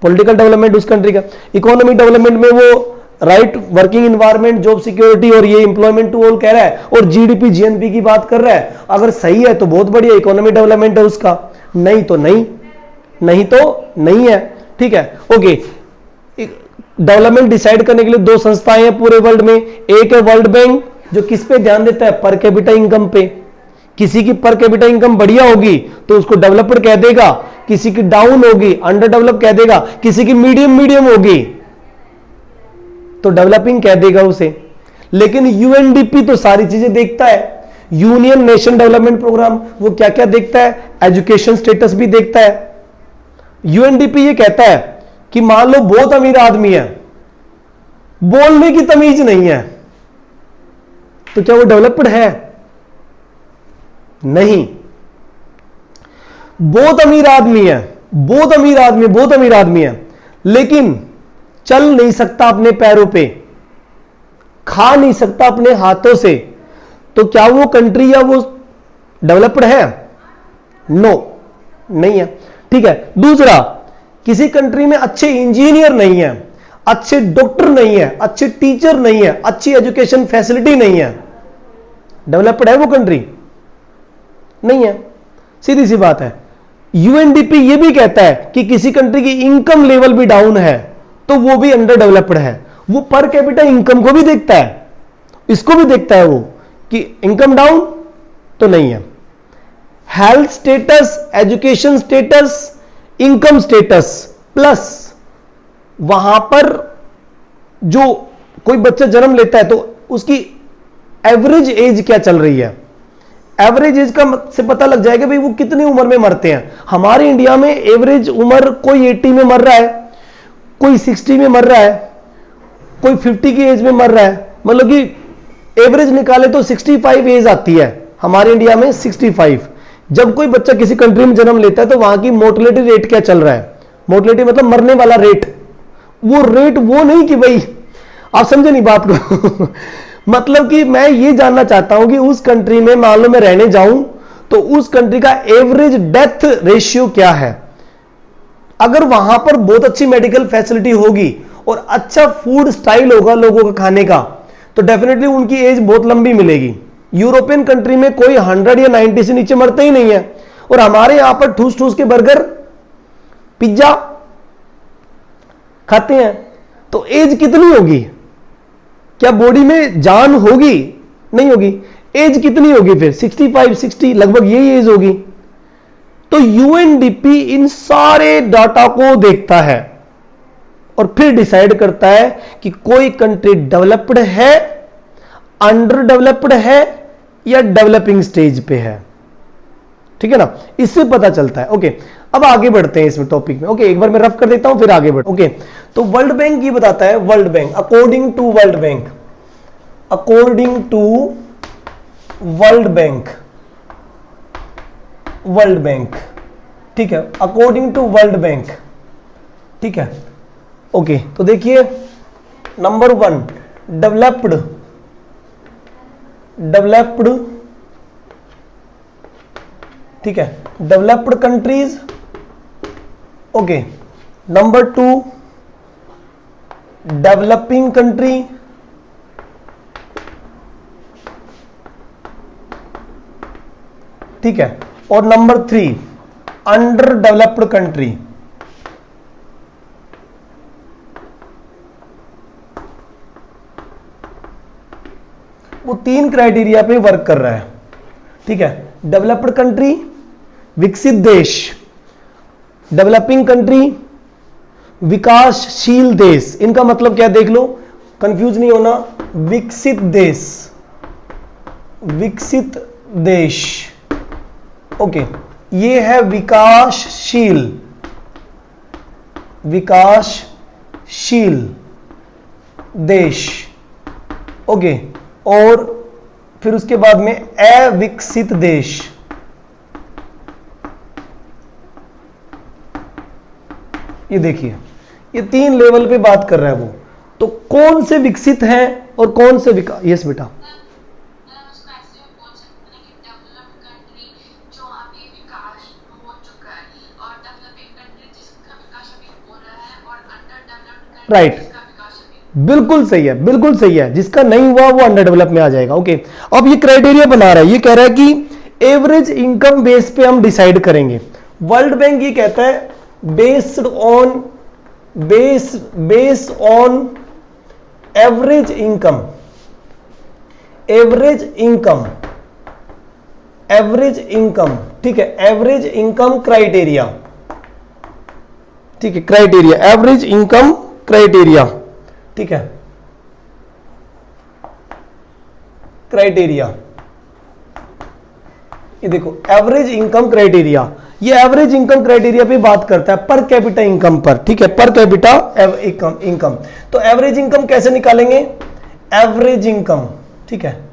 पॉलिटिकल डेवलपमेंट उस कंट्री का। इकोनॉमिक डेवलपमेंट में वो right, working environment, job security और ये एम्प्लॉयमेंट टू ऑल कह रहा है, और जीडीपी जीएनपी की बात कर रहा है। अगर सही है तो बहुत बढ़िया, इकोनॉमी डेवलपमेंट है उसका, नहीं तो नहीं, नहीं तो नहीं है। ठीक है, ओके। डेवलपमेंट डिसाइड करने के लिए दो संस्थाएं हैं पूरे वर्ल्ड में, एक है वर्ल्ड बैंक जो किस पे ध्यान देता है, पर कैपिटा इनकम पे। किसी की पर कैपिटा इनकम बढ़िया होगी तो उसको डेवलप्ड कह देगा, किसी की डाउन होगी अंडर डेवलप कह देगा, किसी की मीडियम मीडियम होगी तो डेवलपिंग कह देगा उसे। लेकिन यूएनडीपी तो सारी चीजें देखता है, यूनियन नेशन डेवलपमेंट प्रोग्राम, वो क्या क्या देखता है, एजुकेशन स्टेटस भी देखता है। यूएनडीपी ये कहता है कि मान लो बहुत अमीर आदमी है, बोलने की तमीज नहीं है, तो क्या वो डेवलप्ड है? नहीं। बहुत अमीर आदमी है, बहुत अमीर आदमी, बहुत अमीर आदमी है, लेकिन चल नहीं सकता अपने पैरों पे, खा नहीं सकता अपने हाथों से, तो क्या वो कंट्री या वो डेवलप्ड है? नो, नहीं है। ठीक है। दूसरा, किसी कंट्री में अच्छे इंजीनियर नहीं है, अच्छे डॉक्टर नहीं है, अच्छे टीचर नहीं है, अच्छी एजुकेशन फैसिलिटी नहीं है, डेवलप्ड है वो कंट्री? नहीं है। सीधी सी बात है। यूएनडीपी ये भी कहता है कि किसी कंट्री की इनकम लेवल भी डाउन है तो वो भी अंडर डेवलप्ड है। वो पर कैपिटा इनकम को भी देखता है, इसको भी देखता है वो कि इनकम डाउन तो नहीं है। Health status, education status, income status, plus वहां पर जो कोई बच्चा जन्म लेता है तो उसकी एवरेज एज क्या चल रही है, एवरेज एज का से पता लग जाएगा भाई वो कितनी उम्र में मरते हैं। हमारे इंडिया में एवरेज उम्र कोई 80 में मर रहा है, कोई 60 में मर रहा है, कोई 50 की एज में मर रहा है, मतलब कि एवरेज निकाले तो 65 एज आती है हमारे इंडिया में, 65। जब कोई बच्चा किसी कंट्री में जन्म लेता है तो वहां की मोर्टेलिटी रेट क्या चल रहा है, मोर्टेलिटी मतलब मरने वाला रेट, वो रेट वो नहीं कि भाई, आप समझे नहीं बात को मतलब कि मैं ये जानना चाहता हूं कि उस कंट्री में मान लो मैं रहने जाऊं तो उस कंट्री का एवरेज डेथ रेशियो क्या है। अगर वहां पर बहुत अच्छी मेडिकल फैसिलिटी होगी और अच्छा फूड स्टाइल होगा लोगों का खाने का तो डेफिनेटली उनकी एज बहुत लंबी मिलेगी। यूरोपियन कंट्री में कोई 100 या 90 से नीचे मरते ही नहीं है, और हमारे यहां पर ठूस ठूस के बर्गर पिज्जा खाते हैं, तो एज कितनी होगी? क्या बॉडी में जान होगी? नहीं होगी। एज कितनी होगी फिर? 65 60 लगभग यही एज होगी। तो यूएनडीपी इन सारे डाटा को देखता है और फिर डिसाइड करता है कि कोई कंट्री डेवलप्ड है, अंडर डेवलप्ड है या डेवलपिंग स्टेज पे है। ठीक है ना, इससे पता चलता है। ओके, अब आगे बढ़ते हैं इसमें टॉपिक में। ओके, एक बार मैं रफ कर देता हूं फिर आगे बढ़। ओके, तो वर्ल्ड बैंक ये बताता है, World Bank according to World Bank, according to World Bank, World Bank, ठीक है, अकॉर्डिंग टू वर्ल्ड बैंक, ठीक है। ओके, तो देखिए नंबर 1 डेवलप्ड, डेवलप्ड, ठीक है, developed countries. Okay, number 2 developing country, ठीक है, और नंबर 3 अंडर डेवलप्ड कंट्री। वो 3 क्राइटेरिया पे वर्क कर रहा है। ठीक है, डेवलप्ड कंट्री विकसित देश, डेवलपिंग कंट्री विकासशील देश। इनका मतलब क्या देख लो, कंफ्यूज नहीं होना। विकसित देश, विकसित देश, ओके, ये है विकासशील, विकासशील देश। ओके, और फिर उसके बाद में अविकसित देश। ये देखिए, ये 3 लेवल पे बात कर रहा है वो। तो कौन से विकसित हैं और कौन से विकास? यस बेटा, राइट, बिल्कुल सही है, बिल्कुल सही है। जिसका नहीं हुआ वो अंडर डेवलप में आ जाएगा। ओके, अब ये क्राइटेरिया बना रहा है, ये कह रहा है कि एवरेज इनकम बेस पे हम डिसाइड करेंगे। वर्ल्ड बैंक ये कहता है बेस्ड ऑन एवरेज इनकम, ठीक है, एवरेज इनकम क्राइटेरिया, ठीक है, क्राइटेरिया, एवरेज इनकम क्राइटेरिया, ठीक है, क्राइटेरिया। ये देखो एवरेज इनकम क्राइटेरिया, ये एवरेज इनकम क्राइटेरिया पे बात करता है पर कैपिटा इनकम पर, ठीक है, पर कैपिटा इनकम। तो एवरेज इनकम कैसे निकालेंगे? एवरेज इनकम, ठीक है,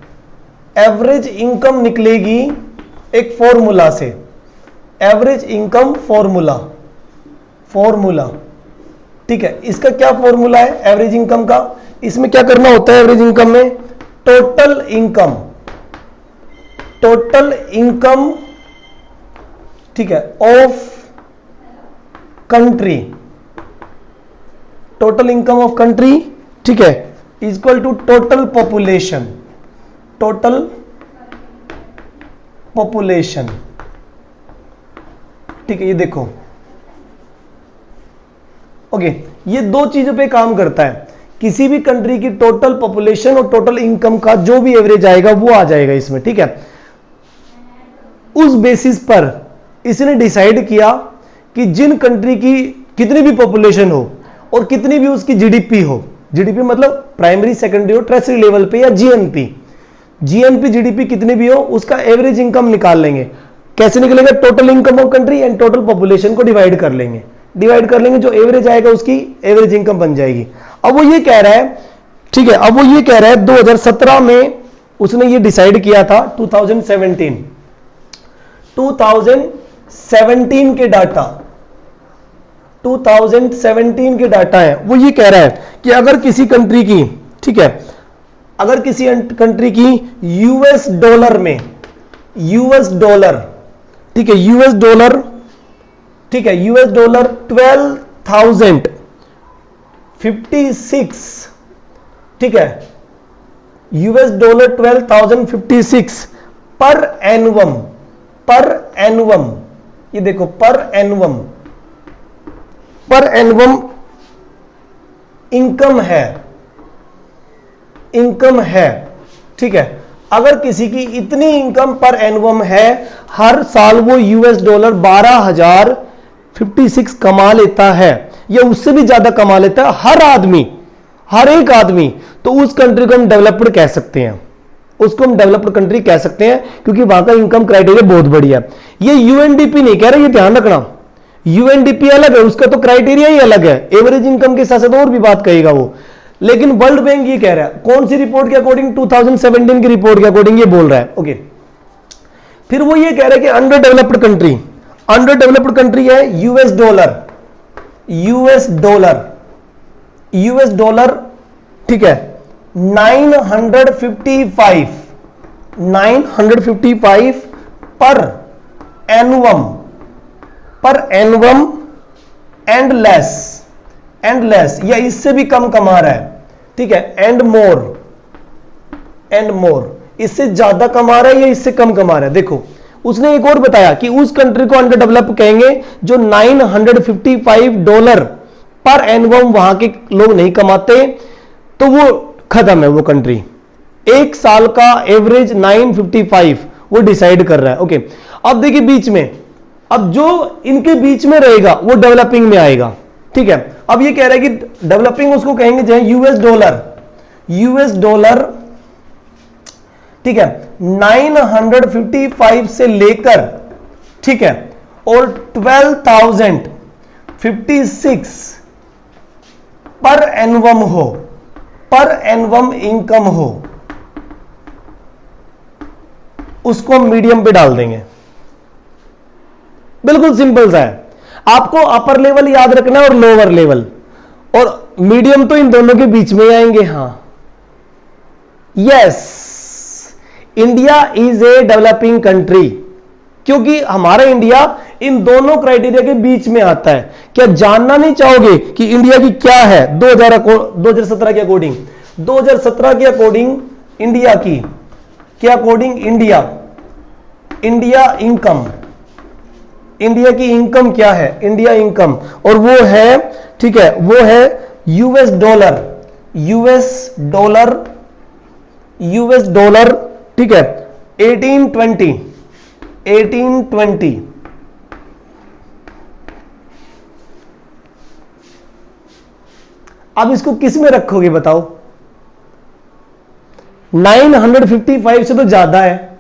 एवरेज इनकम निकलेगी एक फॉर्मूला से, एवरेज इनकम फॉर्मूला, ठीक है। इसका क्या फॉर्मूला है एवरेज इनकम का? इसमें क्या करना होता है एवरेज इनकम में? टोटल इनकम, ठीक है, of country, total income of country, ठीक है, इक्वल टू टोटल पॉपुलेशन, ठीक है। ये देखो, ओके, ये दो चीजों पे काम करता है। किसी भी कंट्री की टोटल पॉपुलेशन और टोटल इनकम का जो भी एवरेज आएगा वो आ जाएगा इसमें, ठीक है। उस बेसिस पर इसने डिसाइड किया कि जिन कंट्री की कितनी भी पॉपुलेशन हो और कितनी भी उसकी जीडीपी हो, जीडीपी मतलब प्राइमरी, सेकेंडरी और टर्शियरी लेवल पे, या जीएनपी जीडीपी कितनी भी हो, उसका एवरेज इनकम निकाल लेंगे। कैसे निकलेगा? Total income of country and total population को डिवाइड कर लेंगे, जो एवरेज आएगा उसकी एवरेज इनकम बन जाएगी। अब वो ये कह रहा है, ठीक है, अब वो ये कह रहा है 2017 में उसने ये डिसाइड किया था, 2017 के डाटा, 2017 के डाटा है। वो ये कह रहा है कि अगर किसी कंट्री की, ठीक है, अगर किसी कंट्री की यूएस डॉलर में, ठीक है, यूएस डॉलर 12,056, ठीक है, यूएस डॉलर 12,056 पर एनुअम, ये देखो पर एनुअम इनकम है, ठीक है। अगर किसी की इतनी इनकम पर एनुअम है, हर साल वो यूएस डॉलर 12,056 कमा लेता है या उससे भी ज्यादा कमा लेता है हर एक आदमी, तो उस कंट्री को हम डेवलप्ड कह सकते हैं, उसको हम डेवलप्ड कंट्री कह सकते हैं, क्योंकि वहां का इनकम क्राइटेरिया बहुत बढ़िया है। ये यूएनडीपी नहीं कह रहा, ये ध्यान रखना, यूएनडीपी अलग है, उसका तो क्राइटेरिया ही अलग है, एवरेज इनकम के साथ साथ और भी बात कहेगा वो। लेकिन वर्ल्ड बैंक ये कह रहा है, कौन सी रिपोर्ट के अकॉर्डिंग? 2017 की रिपोर्ट के अकॉर्डिंग ये बोल रहा है। ओके, फिर वो ये कह रहा है कि अंडर डेवलप्ड कंट्री है यूएस डॉलर, ठीक है, 955 पर एनुअम एंड लेस, या इससे भी कम कमा रहा है, ठीक है, एंड मोर, इससे ज्यादा कमा रहा है या इससे कम कमा रहा है। देखो, उसने एक और बताया कि उस कंट्री को अंडर डेवलप कहेंगे जो $955 पर एनुअम वहां के लोग नहीं कमाते, तो वो खत्म है वो कंट्री। एक साल का एवरेज 955 वो डिसाइड कर रहा है। ओके, अब देखिए बीच में, अब जो इनके बीच में रहेगा वो डेवलपिंग में आएगा, ठीक है। अब ये कह रहा है कि डेवलपिंग उसको कहेंगे जो है यूएस डॉलर, ठीक है, 955 से लेकर, ठीक है, और 12,056 पर एनुअम इनकम हो, उसको मीडियम पे डाल देंगे। बिल्कुल सिंपल सा है। आपको अपर लेवल याद रखना है और लोअर लेवल, और मीडियम तो इन दोनों के बीच में आएंगे। हां, yes, India is a developing country, क्योंकि हमारा इंडिया इन दोनों क्राइटेरिया के बीच में आता है। क्या जानना नहीं चाहोगे कि इंडिया की क्या है 2017 के अकॉर्डिंग? 2017 के अकॉर्डिंग इंडिया की क्या अकॉर्डिंग इंडिया इनकम, इंडिया की इनकम क्या है? इंडिया इनकम, और वो है, ठीक है, वो है यूएस डॉलर, ठीक है, 1820। अब इसको किस में रखोगे बताओ? 955 से तो ज्यादा है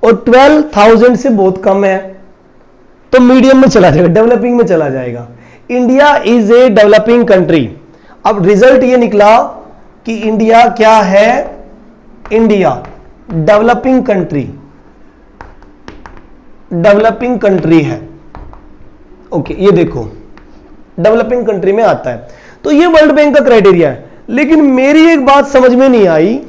और 12,000 से बहुत कम है, तो मीडियम में चला जाएगा, डेवलपिंग में चला जाएगा। India is a developing country. अब रिजल्ट ये निकला कि इंडिया क्या है? इंडिया डेवलपिंग कंट्री है। ओके, ये देखो डेवलपिंग कंट्री में आता है। तो ये वर्ल्ड बैंक का क्राइटेरिया है। लेकिन मेरी एक बात समझ में नहीं आई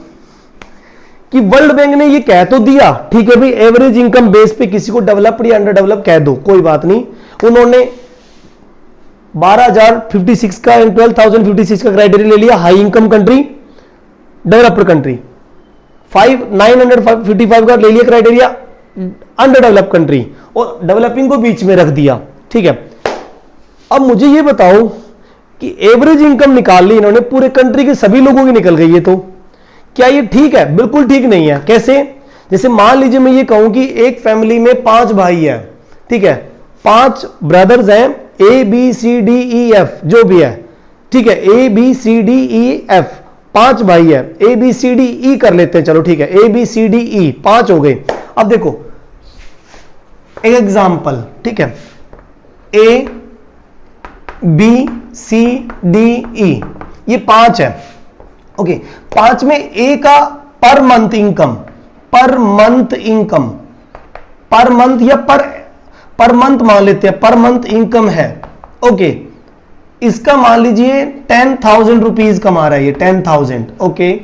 कि वर्ल्ड बैंक ने ये कह तो दिया, ठीक है भाई, एवरेज इनकम बेस पे किसी को डेवलप्ड या अंडर डेवलप कह दो, कोई बात नहीं। उन्होंने 12,056 का एंड 12,056 का क्राइटेरिया ले लिया, high income country, developed country. 955 का ले लिया क्राइटेरिया, अंडर डेवलप कंट्री, और डेवलपिंग को बीच में रख दिया, ठीक है। अब मुझे ये बताओ कि एवरेज इनकम निकाल ली इन्होंने, पूरे कंट्री के सभी लोगों की निकल गई है, तो क्या ये ठीक है? बिल्कुल ठीक नहीं है। कैसे? जैसे मान लीजिए मैं ये कहूं कि एक फैमिली में 5 भाई है, ठीक है, 5 ब्रदर्स हैं, A B C D E F जो भी है, ठीक है, A B C D E F, 5 भाई है, ए बी सी डी ई कर लेते हैं, चलो ठीक है, ए बी सी डी ई 5 हो गए। अब देखो एक एग्जांपल, ठीक है, ए बी सी डी ई, ये 5 है, ओके। 5 में ए का पर मंथ इनकम या पर मंथ मान लेते हैं, पर मंथ इनकम है, ओके। इसका मान लीजिए 10,000 रुपीज कमा रहा है ये, 10,000, ओके।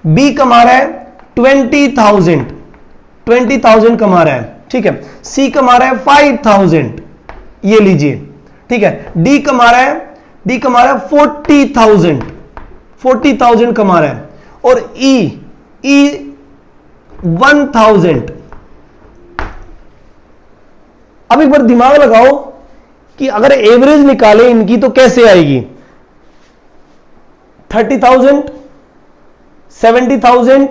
बी कमा रहा है 20,000 कमा रहा है, ठीक है। सी कमा रहा है 5,000, ये लीजिए, ठीक है। डी कमा रहा है 40,000 कमा रहा है, और ई 1,000। अब एक बार दिमाग लगाओ कि अगर एवरेज निकाले इनकी तो कैसे आएगी? 30,000, 70,000,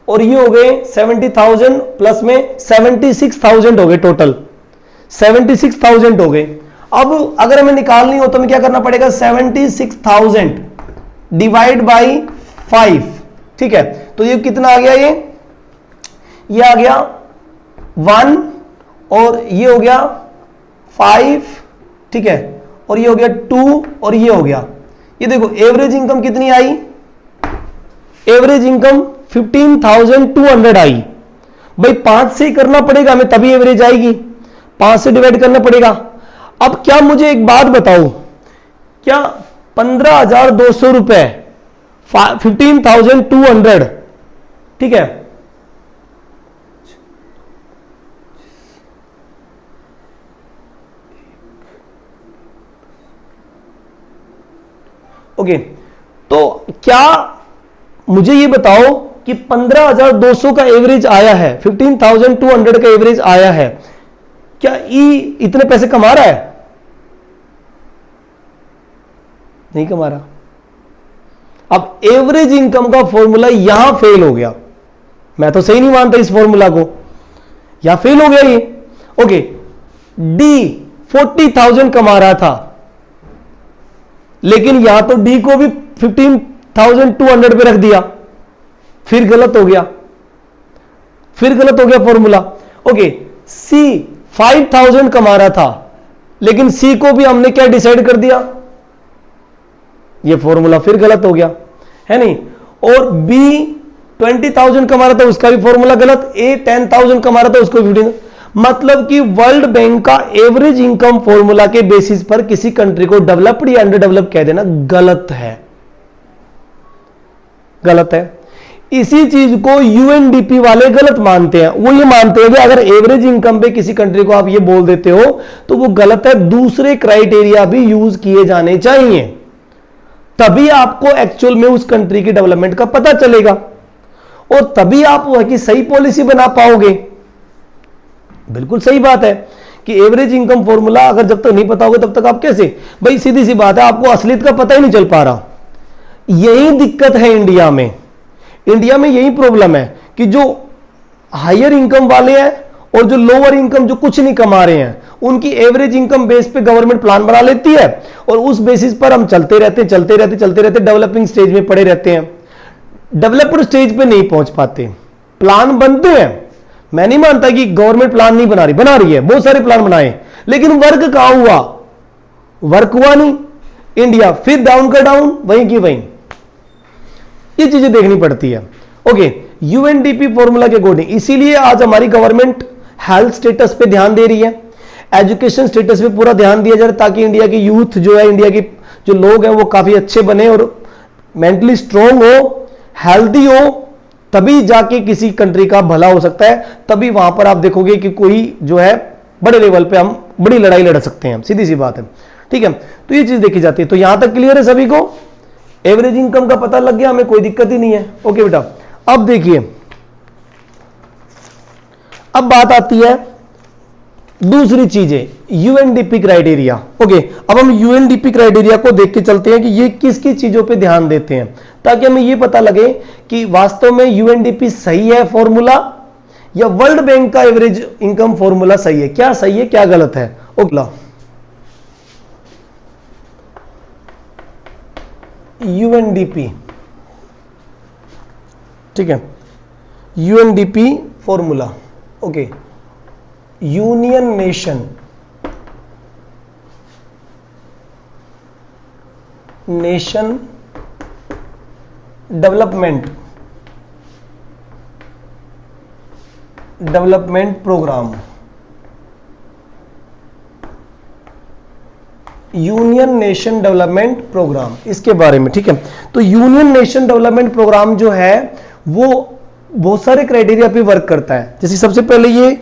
और ये हो गए 70,000 प्लस में 76,000 हो गए, टोटल 76,000 हो गए। अब अगर हमें निकालनी हो तो हमें क्या करना पड़ेगा? 76,000 डिवाइड बाई 5, ठीक है। तो ये कितना आ गया? ये आ गया 1, और ये हो गया 5, ठीक है, और ये हो गया 2, और ये हो गया, ये देखो एवरेज इनकम कितनी आई? एवरेज इनकम 15,200 आई। भाई 5 से ही करना पड़ेगा हमें, तभी एवरेज आएगी, 5 से डिवाइड करना पड़ेगा। अब क्या मुझे एक बात बताओ, क्या 15,200 रुपए 15,200, ठीक है, ओके। तो क्या मुझे ये बताओ कि 15,200 का एवरेज आया है, 15,200 का एवरेज आया है, क्या ई इतने पैसे कमा रहा है? नहीं कमा रहा। अब एवरेज इनकम का फॉर्मूला यहां फेल हो गया, मैं तो सही नहीं मानता इस फॉर्मूला को, यहां फेल हो गया ये, ओके। डी 40,000 कमा रहा था, लेकिन यहां तो डी को भी 15,200 पे रख दिया, फिर गलत हो गया, फॉर्मूला, ओके। सी 5,000 कमा रहा था, लेकिन सी को भी हमने क्या डिसाइड कर दिया? ये फॉर्मूला फिर गलत हो गया, है नहीं। और बी 20,000 कमा रहा था, उसका भी फॉर्मूला गलत। ए 10,000 कमा रहा था, उसको भी 15,000। मतलब कि वर्ल्ड बैंक का एवरेज इनकम फॉर्मूला के बेसिस पर किसी कंट्री को डेवलप्ड या अंडर डेवलप कह देना गलत है, इसी चीज को यूएनडीपी वाले गलत मानते हैं। वो ये मानते हैं कि अगर एवरेज इनकम पे किसी कंट्री को आप ये बोल देते हो तो वो गलत है, दूसरे क्राइटेरिया भी यूज किए जाने चाहिए, तभी आपको एक्चुअल में उस कंट्री की डेवलपमेंट का पता चलेगा और तभी आप वो है कि सही पॉलिसी बना पाओगे। बिल्कुल सही बात है कि एवरेज इनकम फॉर्मूला अगर जब तक नहीं पता होगा तब तक आप कैसे, भाई सीधी सी बात है, आपको असलियत का पता ही नहीं चल पा रहा। यही दिक्कत है इंडिया में, इंडिया में यही प्रॉब्लम है कि जो हायर इनकम वाले हैं और जो लोअर इनकम जो कुछ नहीं कमा रहे हैं उनकी एवरेज इनकम बेस पे गवर्नमेंट प्लान बना लेती है और उस बेसिस पर हम चलते रहते डेवलपिंग स्टेज में पड़े रहते हैं, डेवलप्ड स्टेज पे नहीं पहुंच पाते। प्लान बनते हैं, मैं नहीं मानता कि गवर्नमेंट प्लान नहीं बना रही है, बहुत सारे प्लान बनाए, लेकिन वर्क कहां हुआ, वर्क हुआ नहीं। इंडिया फिर डाउन का डाउन, वहीं की वहीं, ये चीजें देखनी पड़ती है। ओके, यूएनडीपी फॉर्मूला के अकॉर्डिंग इसीलिए आज हमारी गवर्नमेंट हेल्थ स्टेटस पे ध्यान दे रही है, एजुकेशन स्टेटस पे पूरा ध्यान दिया जा रहा है, ताकि इंडिया की यूथ जो है, इंडिया के जो लोग हैं वो काफी अच्छे बने और मेंटली स्ट्रांग हो, हेल्दी हो, तभी जाके किसी कंट्री का भला हो सकता है। तभी वहां पर आप देखोगे कि कोई जो है बड़े लेवल पे हम बड़ी लड़ाई लड़ सकते हैं, सीधी सी बात है। ठीक है, तो ये चीज देखी जाती है। तो यहां तक क्लियर है सभी को, एवरेज इनकम का पता लग गया, हमें कोई दिक्कत ही नहीं है। ओके बेटा, अब देखिए, अब बात आती है दूसरी चीजें, यूएनडीपी क्राइटेरिया। ओके, अब हम यूएनडीपी क्राइटेरिया को देख के चलते हैं कि ये किस किस चीजों पे ध्यान देते हैं, ताकि हमें ये पता लगे कि वास्तव में यूएनडीपी सही है फॉर्मूला या वर्ल्ड बैंक का एवरेज इनकम फॉर्मूला सही है, क्या सही है क्या गलत है। ओके, यूएनडीपी, ठीक है, UNDP formula. Okay, union nation development programme, union nation development programme, इसके बारे में। ठीक है, तो यूनियन नेशन डेवलपमेंट प्रोग्राम जो है वो बहुत सारे क्राइटेरिया पे वर्क करता है। जैसे सबसे पहले ये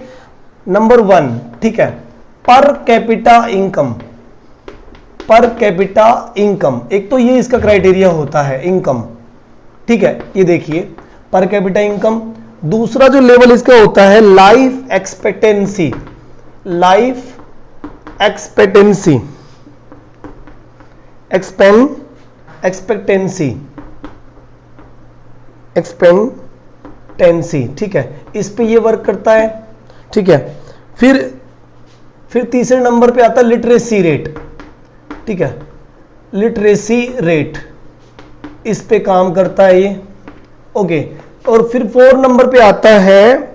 नंबर 1, ठीक है, per capita income, per capita income, एक तो ये इसका क्राइटेरिया होता है इनकम। ठीक है, ये देखिए पर कैपिटा इनकम। दूसरा जो लेवल इसका होता है life expectancy, life expectancy, expectancy, ठीक है, इस पे ये वर्क करता है। ठीक है, फिर तीसरे नंबर पे आता है लिटरेसी रेट। ठीक है, लिटरेसी रेट, इस पे काम करता है ये। ओके, और फिर 4 नंबर पे आता है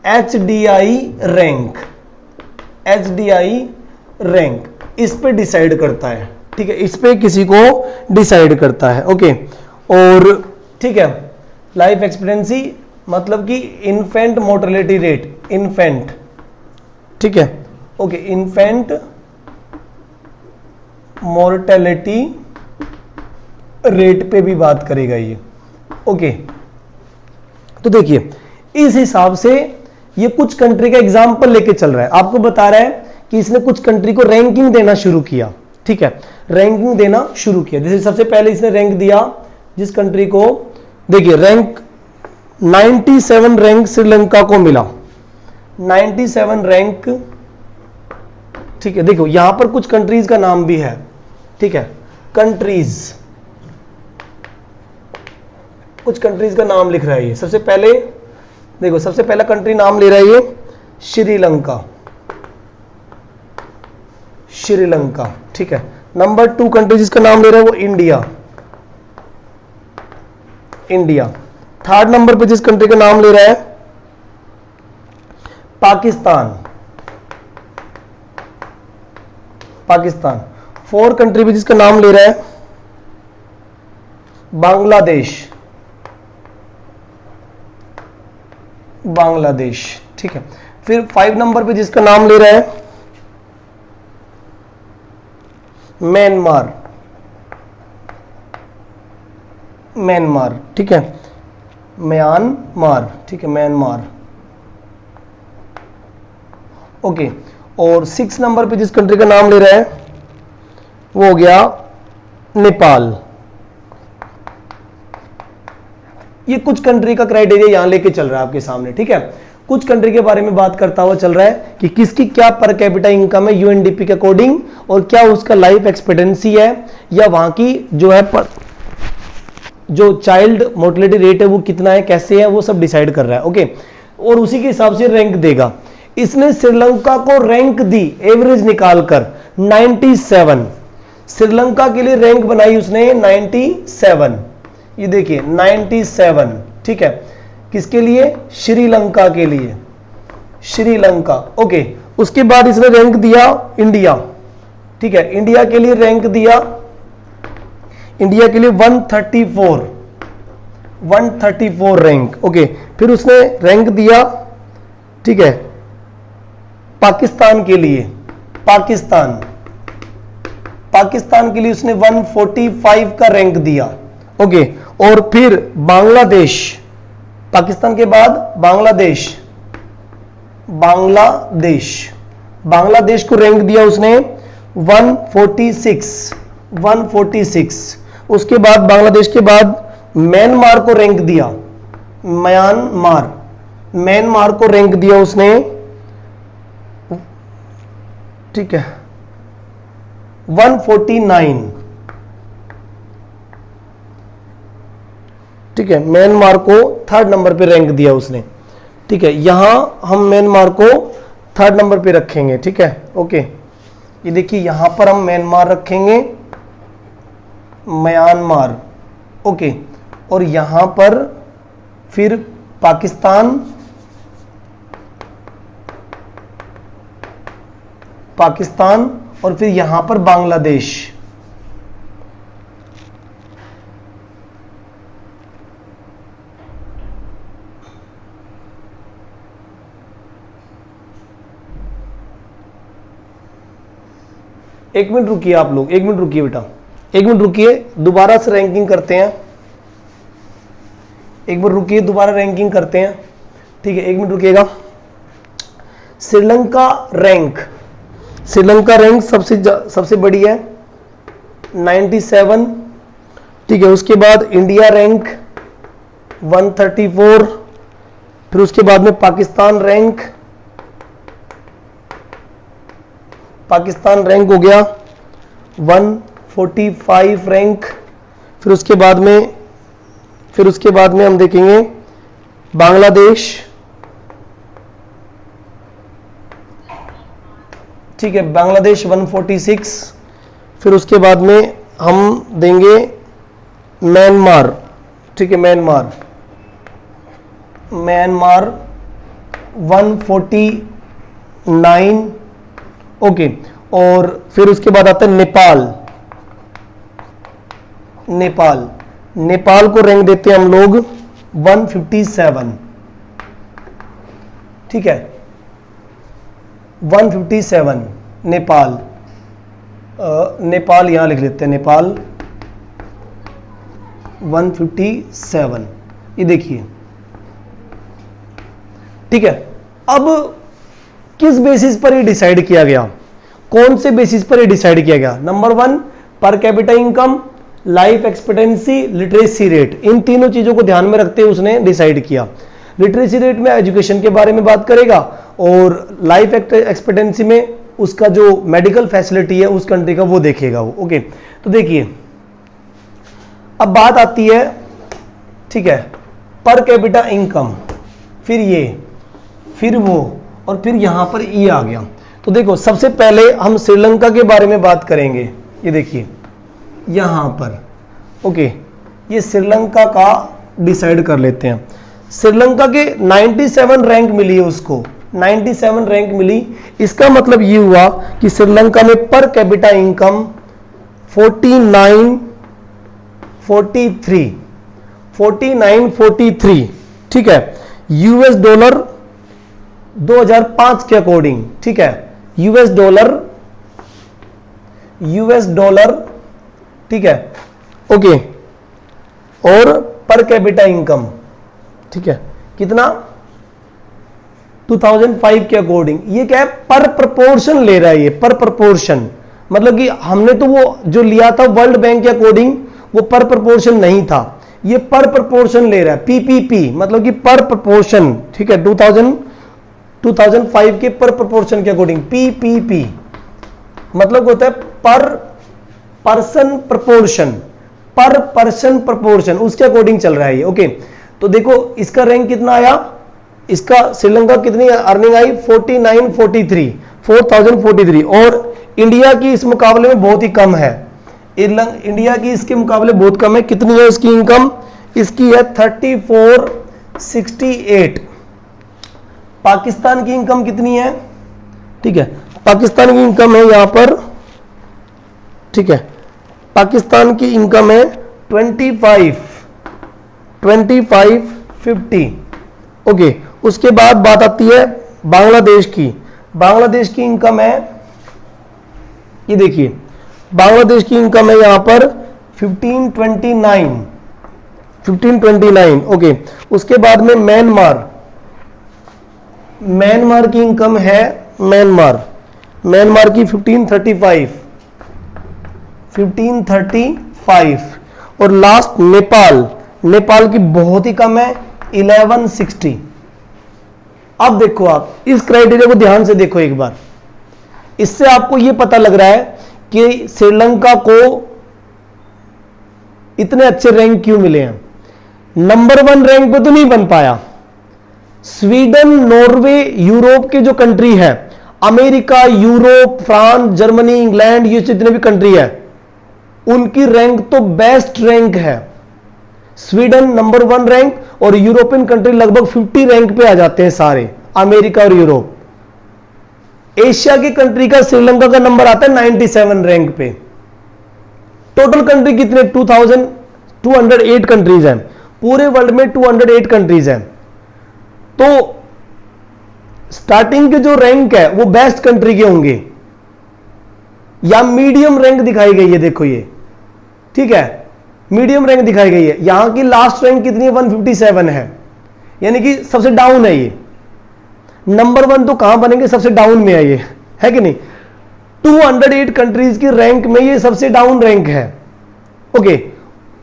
एचडीआई रैंक, एचडीआई रैंक इस पे डिसाइड करता है। ठीक है, इस पे किसी को डिसाइड करता है। ओके, और ठीक है, लाइफ एक्सपेक्टेंसी मतलब कि इन्फेंट मोर्टेलिटी रेट, इन्फेंट, ठीक है, ओके, इन्फेंट मोर्टेलिटी रेट पे भी बात करेगा ये। ओके, तो देखिए इस हिसाब से ये कुछ कंट्री का एग्जांपल लेके चल रहा है, आपको बता रहा है कि इसने कुछ कंट्री को रैंकिंग देना शुरू किया। ठीक है, रैंकिंग देना शुरू किया। जैसे सबसे पहले इसने रैंक दिया जिस कंट्री को, देखिए रैंक 97 रैंक श्रीलंका को मिला, 97 रैंक। ठीक है, देखो यहां पर कुछ कंट्रीज का नाम भी है। ठीक है, कंट्रीज, कुछ कंट्रीज का नाम लिख रहा है ये। सबसे पहले देखो, सबसे पहला कंट्री नाम ले रहा है ये श्रीलंका, श्रीलंका। ठीक है, नंबर 2 कंट्री जिसका नाम ले रहा है वो इंडिया, इंडिया। 3rd नंबर पे जिस कंट्री का नाम ले रहा है पाकिस्तान, पाकिस्तान। 4 कंट्री पे जिसका नाम ले रहा है बांग्लादेश, बांग्लादेश। ठीक है, फिर 5 नंबर पे जिसका नाम ले रहा है म्यांमार, म्यांमार। ठीक है, म्यांमार, ठीक है, म्यांमार। ओके, और 6 नंबर पे जिस कंट्री का नाम ले रहा है वो हो गया नेपाल। ये कुछ कंट्री का क्राइटेरिया यहां लेके चल रहा है आपके सामने, ठीक है। कुछ कंट्री के बारे में बात करता हुआ चल रहा है कि किसकी क्या पर कैपिटा इनकम है यूएनडीपी के अकॉर्डिंग, और क्या उसका लाइफ एक्सपेक्टेंसी है, या वहां की जो है जो चाइल्ड मोर्टेलिटी रेट है वो कितना है, कैसे है, वो सब डिसाइड कर रहा है। ओके, और उसी के हिसाब से रैंक देगा। इसने श्रीलंका को रैंक दी एवरेज निकालकर 97, श्रीलंका के लिए रैंक बनाई उसने 97, ये देखिए 97, ठीक है, किसके लिए, श्रीलंका के लिए, श्रीलंका। ओके, उसके बाद इसने रैंक दिया इंडिया, ठीक है, इंडिया के लिए रैंक दिया, इंडिया के लिए 134 रैंक। ओके, फिर उसने रैंक दिया, ठीक है, पाकिस्तान के लिए, पाकिस्तान के लिए उसने 145 का रैंक दिया। ओके, और फिर बांग्लादेश, पाकिस्तान के बाद बांग्लादेश को रैंक दिया उसने 146। उसके बाद बांग्लादेश के बाद म्यांमार को रैंक दिया, म्यांमार को रैंक दिया उसने, ठीक है, 149, ठीक है, म्यांमार को 3rd नंबर पे रैंक दिया उसने, ठीक है। यहां हम म्यांमार को 3rd नंबर पे रखेंगे, ठीक है। ओके, ये देखिए यहां पर हम म्यांमार रखेंगे, म्यांमार। ओके, और यहां पर फिर पाकिस्तान, और फिर यहां पर बांग्लादेश। एक मिनट रुकिए आप लोग, 1 मिनट रुकिए बेटा, 1 मिनट रुकिए, दोबारा से रैंकिंग करते हैं, एक बार रुकिए, दोबारा रैंकिंग करते हैं, ठीक है, 1 मिनट रुकिएगा। श्रीलंका रैंक सबसे बड़ी है 97, ठीक है। उसके बाद इंडिया रैंक 134, फिर उसके बाद में पाकिस्तान रैंक हो गया 145 रैंक। फिर उसके बाद में हम देखेंगे बांग्लादेश, ठीक है, बांग्लादेश 146। फिर उसके बाद में हम देंगे म्यांमार, ठीक है, म्यांमार 149। ओके, और फिर उसके बाद आता है नेपाल को रैंक देते हैं हम लोग 157, ठीक है, 157 नेपाल यहां लिख लेते हैं, नेपाल 157, ये देखिए, ठीक है। अब किस बेसिस पर ये डिसाइड किया गया, कौन से बेसिस पर ये डिसाइड किया गया? Number 1 per capita income, life expectancy, literacy rate, इन तीनों चीजों को ध्यान में रखते हुए उसने डिसाइड किया। लिटरेसी रेट में एजुकेशन के बारे में बात करेगा, और लाइफ एक्सपेक्टेंसी में उसका जो मेडिकल फैसिलिटी है उस कंट्री का वो देखेगा वो। ओके, तो देखिए अब बात आती है, ठीक है, पर कैपिटा इनकम, फिर ये, फिर वो, और फिर यहां पर ये आ गया। तो देखो सबसे पहले हम श्रीलंका के बारे में बात करेंगे, ये देखिए यहां पर। ओके, ये श्रीलंका का डिसाइड कर लेते हैं। श्रीलंका के 97 रैंक मिली है उसको, 97 रैंक मिली। इसका मतलब ये हुआ कि श्रीलंका में पर कैपिटा इनकम 4943, ठीक है, यूएस डॉलर 2005 के अकॉर्डिंग, ठीक है, यूएस डॉलर, ठीक है। ओके, और पर कैपिटा इनकम ठीक है, कितना 2005 के अकॉर्डिंग। ये क्या है, पर प्रपोर्शन ले रहा है, ये पर प्रपोर्शन, मतलब कि हमने तो वो जो लिया था वर्ल्ड बैंक के अकॉर्डिंग वो पर प्रपोर्शन नहीं था, ये पर प्रपोर्शन ले रहा है, पीपीपी मतलब कि पर प्रपोर्शन, ठीक है, 2005 के पर प्रपोर्शन के अकॉर्डिंग, पीपीपी मतलब होता है पर पर्सन प्रपोर्शन, पर पर्सन प्रपोर्शन, उसके अकॉर्डिंग चल रहा है ये। ओके, तो देखो इसका रैंक कितना आया, इसका श्रीलंका कितनी अर्निंग आई 4043, और इंडिया की इस मुकाबले में बहुत ही कम है, इंडिया की इसके मुकाबले बहुत कम है। कितनी है इसकी इनकम, इसकी है 3468। पाकिस्तान की इनकम कितनी है, ठीक है, पाकिस्तान की इनकम है यहां पर, ठीक है, पाकिस्तान की इनकम है 2550। ओके, उसके बाद बात आती है बांग्लादेश की। बांग्लादेश की इनकम है, ये देखिए बांग्लादेश की इनकम है यहां पर 1529। ओके, उसके बाद में म्यांमार की इनकम है, म्यांमार की 1535, और लास्ट नेपाल की बहुत ही कम है 1160। अब देखो आप इस क्राइटेरिया को ध्यान से देखो एक बार, इससे आपको यह पता लग रहा है कि श्रीलंका को इतने अच्छे रैंक क्यों मिले हैं। नंबर 1 रैंक पे तो नहीं बन पाया, स्वीडन, नॉर्वे, यूरोप के जो कंट्री है, America, Europe, France, Germany, England, ये जितने भी कंट्री है उनकी रैंक तो बेस्ट रैंक है। स्वीडन नंबर 1 रैंक, और यूरोपियन कंट्री लगभग 50 रैंक पे आ जाते हैं सारे, अमेरिका और यूरोप। एशिया की कंट्री का श्रीलंका का नंबर आता है 97 रैंक पे। टोटल कंट्री कितने 208 कंट्रीज हैं, पूरे वर्ल्ड में 208 कंट्रीज हैं। तो स्टार्टिंग के जो रैंक है वो बेस्ट कंट्री के होंगे, या मीडियम रैंक दिखाई गई है, देखो ये, ठीक है, मीडियम रैंक दिखाई गई है। यहां की लास्ट रैंक कितनी है 157 है, यानी कि सबसे डाउन है ये। नंबर 1 तो कहां बनेंगे, सबसे डाउन में है ये, है कि नहीं। 208 कंट्रीज की रैंक में ये सबसे डाउन रैंक है। ओके,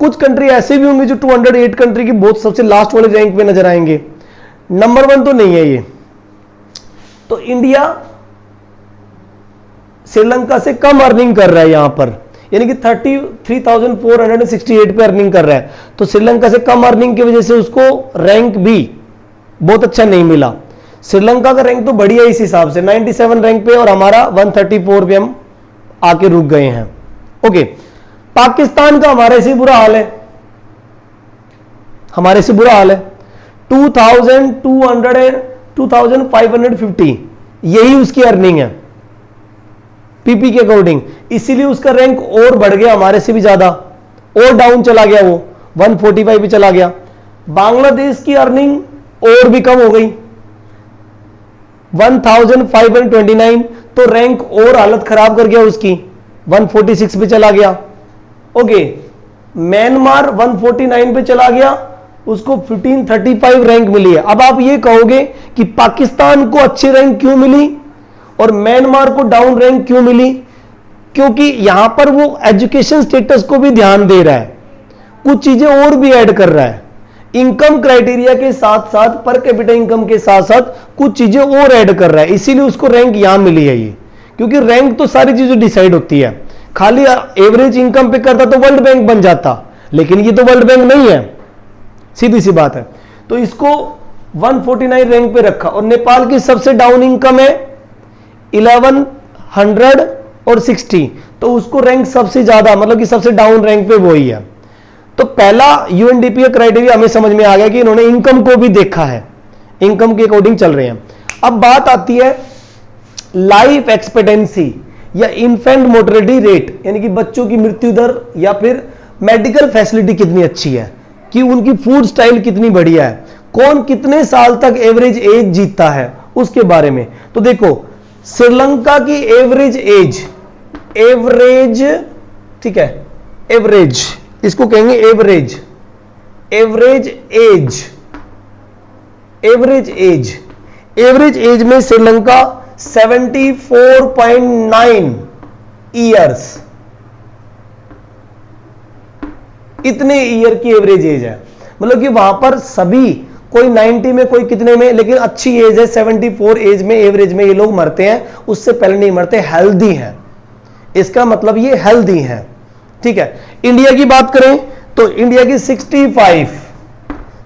कुछ कंट्री ऐसे भी होंगे जो 208 कंट्री की बहुत सबसे लास्ट वाले रैंक पे नजर आएंगे, नंबर 1 तो नहीं है ये। तो इंडिया श्रीलंका से कम अर्निंग कर रहा है यहां पर, यानी कि 33,468 पे अर्निंग कर रहा है। तो श्रीलंका से कम अर्निंग की वजह से उसको रैंक भी बहुत अच्छा नहीं मिला। श्रीलंका का रैंक तो बढ़िया इस हिसाब से 97 रैंक पे, और हमारा 134 पे हम आके रुक गए हैं। ओके, पाकिस्तान का हमारे से बुरा हाल है, हमारे से बुरा हाल है, 2550 यही उसकी अर्निंग है पीपी के अकॉर्डिंग, इसीलिए उसका रैंक और बढ़ गया हमारे से भी ज्यादा, और डाउन चला गया, वो 145 पे चला गया। बांग्लादेश की अर्निंग और भी कम हो गई 1529, तो रैंक और हालत खराब कर गया उसकी, 146 पे चला गया। ओके, म्यांमार 149 पे चला गया, उसको 1535 रैंक मिली है। अब आप ये कहोगे कि पाकिस्तान को अच्छी रैंक क्यों मिली और म्यांमार को डाउन रैंक क्यों मिली, क्योंकि यहां पर वो एजुकेशन स्टेटस को भी ध्यान दे रहा है, कुछ चीजें और भी ऐड कर रहा है, इनकम क्राइटेरिया के साथ साथ, पर कैपिटा इनकम के साथ साथ कुछ चीजें और ऐड कर रहा है, इसीलिए उसको रैंक यहां मिली है ये। क्योंकि रैंक तो सारी चीजें डिसाइड होती है, खाली एवरेज इनकम पे करता तो वर्ल्ड बैंक बन जाता, लेकिन ये तो वर्ल्ड बैंक नहीं है, सीधी सी बात है। तो इसको 149 रैंक पे रखा, और नेपाल की सबसे डाउन इनकम है 1160, तो उसको रैंक सबसे ज्यादा, मतलब कि सबसे डाउन रैंक पे वही है। तो पहला यूएनडीपी का क्राइटेरिया हमें समझ में आ गया कि इन्होंने इनकम को भी देखा है, इनकम के अकॉर्डिंग चल रहे हैं। अब बात आती है लाइफ एक्सपेक्टेंसी या इन्फेंट मोर्टेलिटी रेट, यानी कि बच्चों की मृत्यु दर, या फिर मेडिकल फैसिलिटी कितनी अच्छी है, कि उनकी फूड स्टाइल कितनी बढ़िया है, कौन कितने साल तक एवरेज एज जीतता है, उसके बारे में। तो देखो श्रीलंका की एवरेज, ठीक है, एवरेज, इसको कहेंगे एवरेज एज एवरेज एज में श्रीलंका 74.9 ईयर्स, इतने ईयर की एवरेज एज है। मतलब कि वहां पर सभी कोई 90 में, कोई कितने में, लेकिन अच्छी एज है 74 एज में, एवरेज में ये लोग मरते हैं, उससे पहले नहीं मरते, हेल्दी हैं। इसका मतलब ये हेल्दी हैं। ठीक है, इंडिया की बात करें तो इंडिया की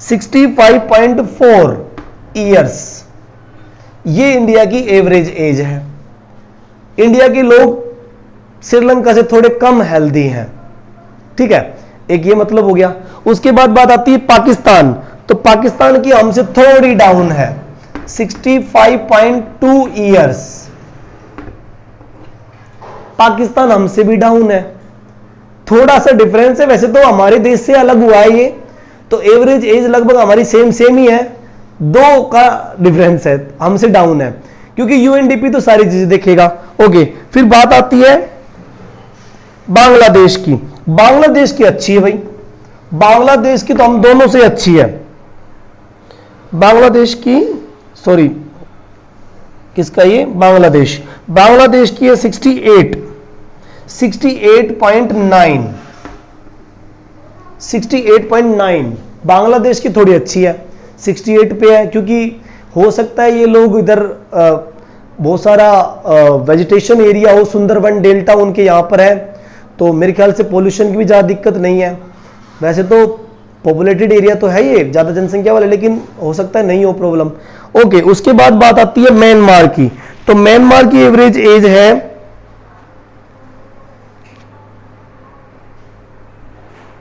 65.4 ईयर्स, ये इंडिया की एवरेज एज है। इंडिया के लोग श्रीलंका से थोड़े कम हेल्दी हैं। ठीक है, एक ये मतलब हो गया। उसके बाद बात आती है पाकिस्तान, तो पाकिस्तान की हमसे थोड़ी डाउन है, 65.2 ईयर्स। पाकिस्तान हमसे भी डाउन है, थोड़ा सा डिफरेंस है। वैसे तो हमारे देश से अलग हुआ है ये, तो एवरेज एज लगभग हमारी सेम ही है, 2 का डिफरेंस है, हमसे डाउन है, क्योंकि यूएनडीपी तो सारी चीजें देखेगा। ओके, फिर बात आती है बांग्लादेश की। बांग्लादेश की अच्छी है भाई, बांग्लादेश की तो हम दोनों से अच्छी है। बांग्लादेश की, सॉरी किसका ये, बांग्लादेश की है 68.9 बांग्लादेश की थोड़ी अच्छी है, 68 पे है, क्योंकि हो सकता है ये लोग इधर बहुत सारा वेजिटेशन एरिया हो, सुंदरबन डेल्टा उनके यहां पर है, तो मेरे ख्याल से पोल्यूशन की भी ज्यादा दिक्कत नहीं है। वैसे तो पॉपुलेटेड एरिया तो है ये, ज्यादा जनसंख्या वाले, लेकिन हो सकता है नहीं हो प्रॉब्लम। ओके, उसके बाद बात आती है म्यांमार की, तो म्यांमार की एवरेज एज है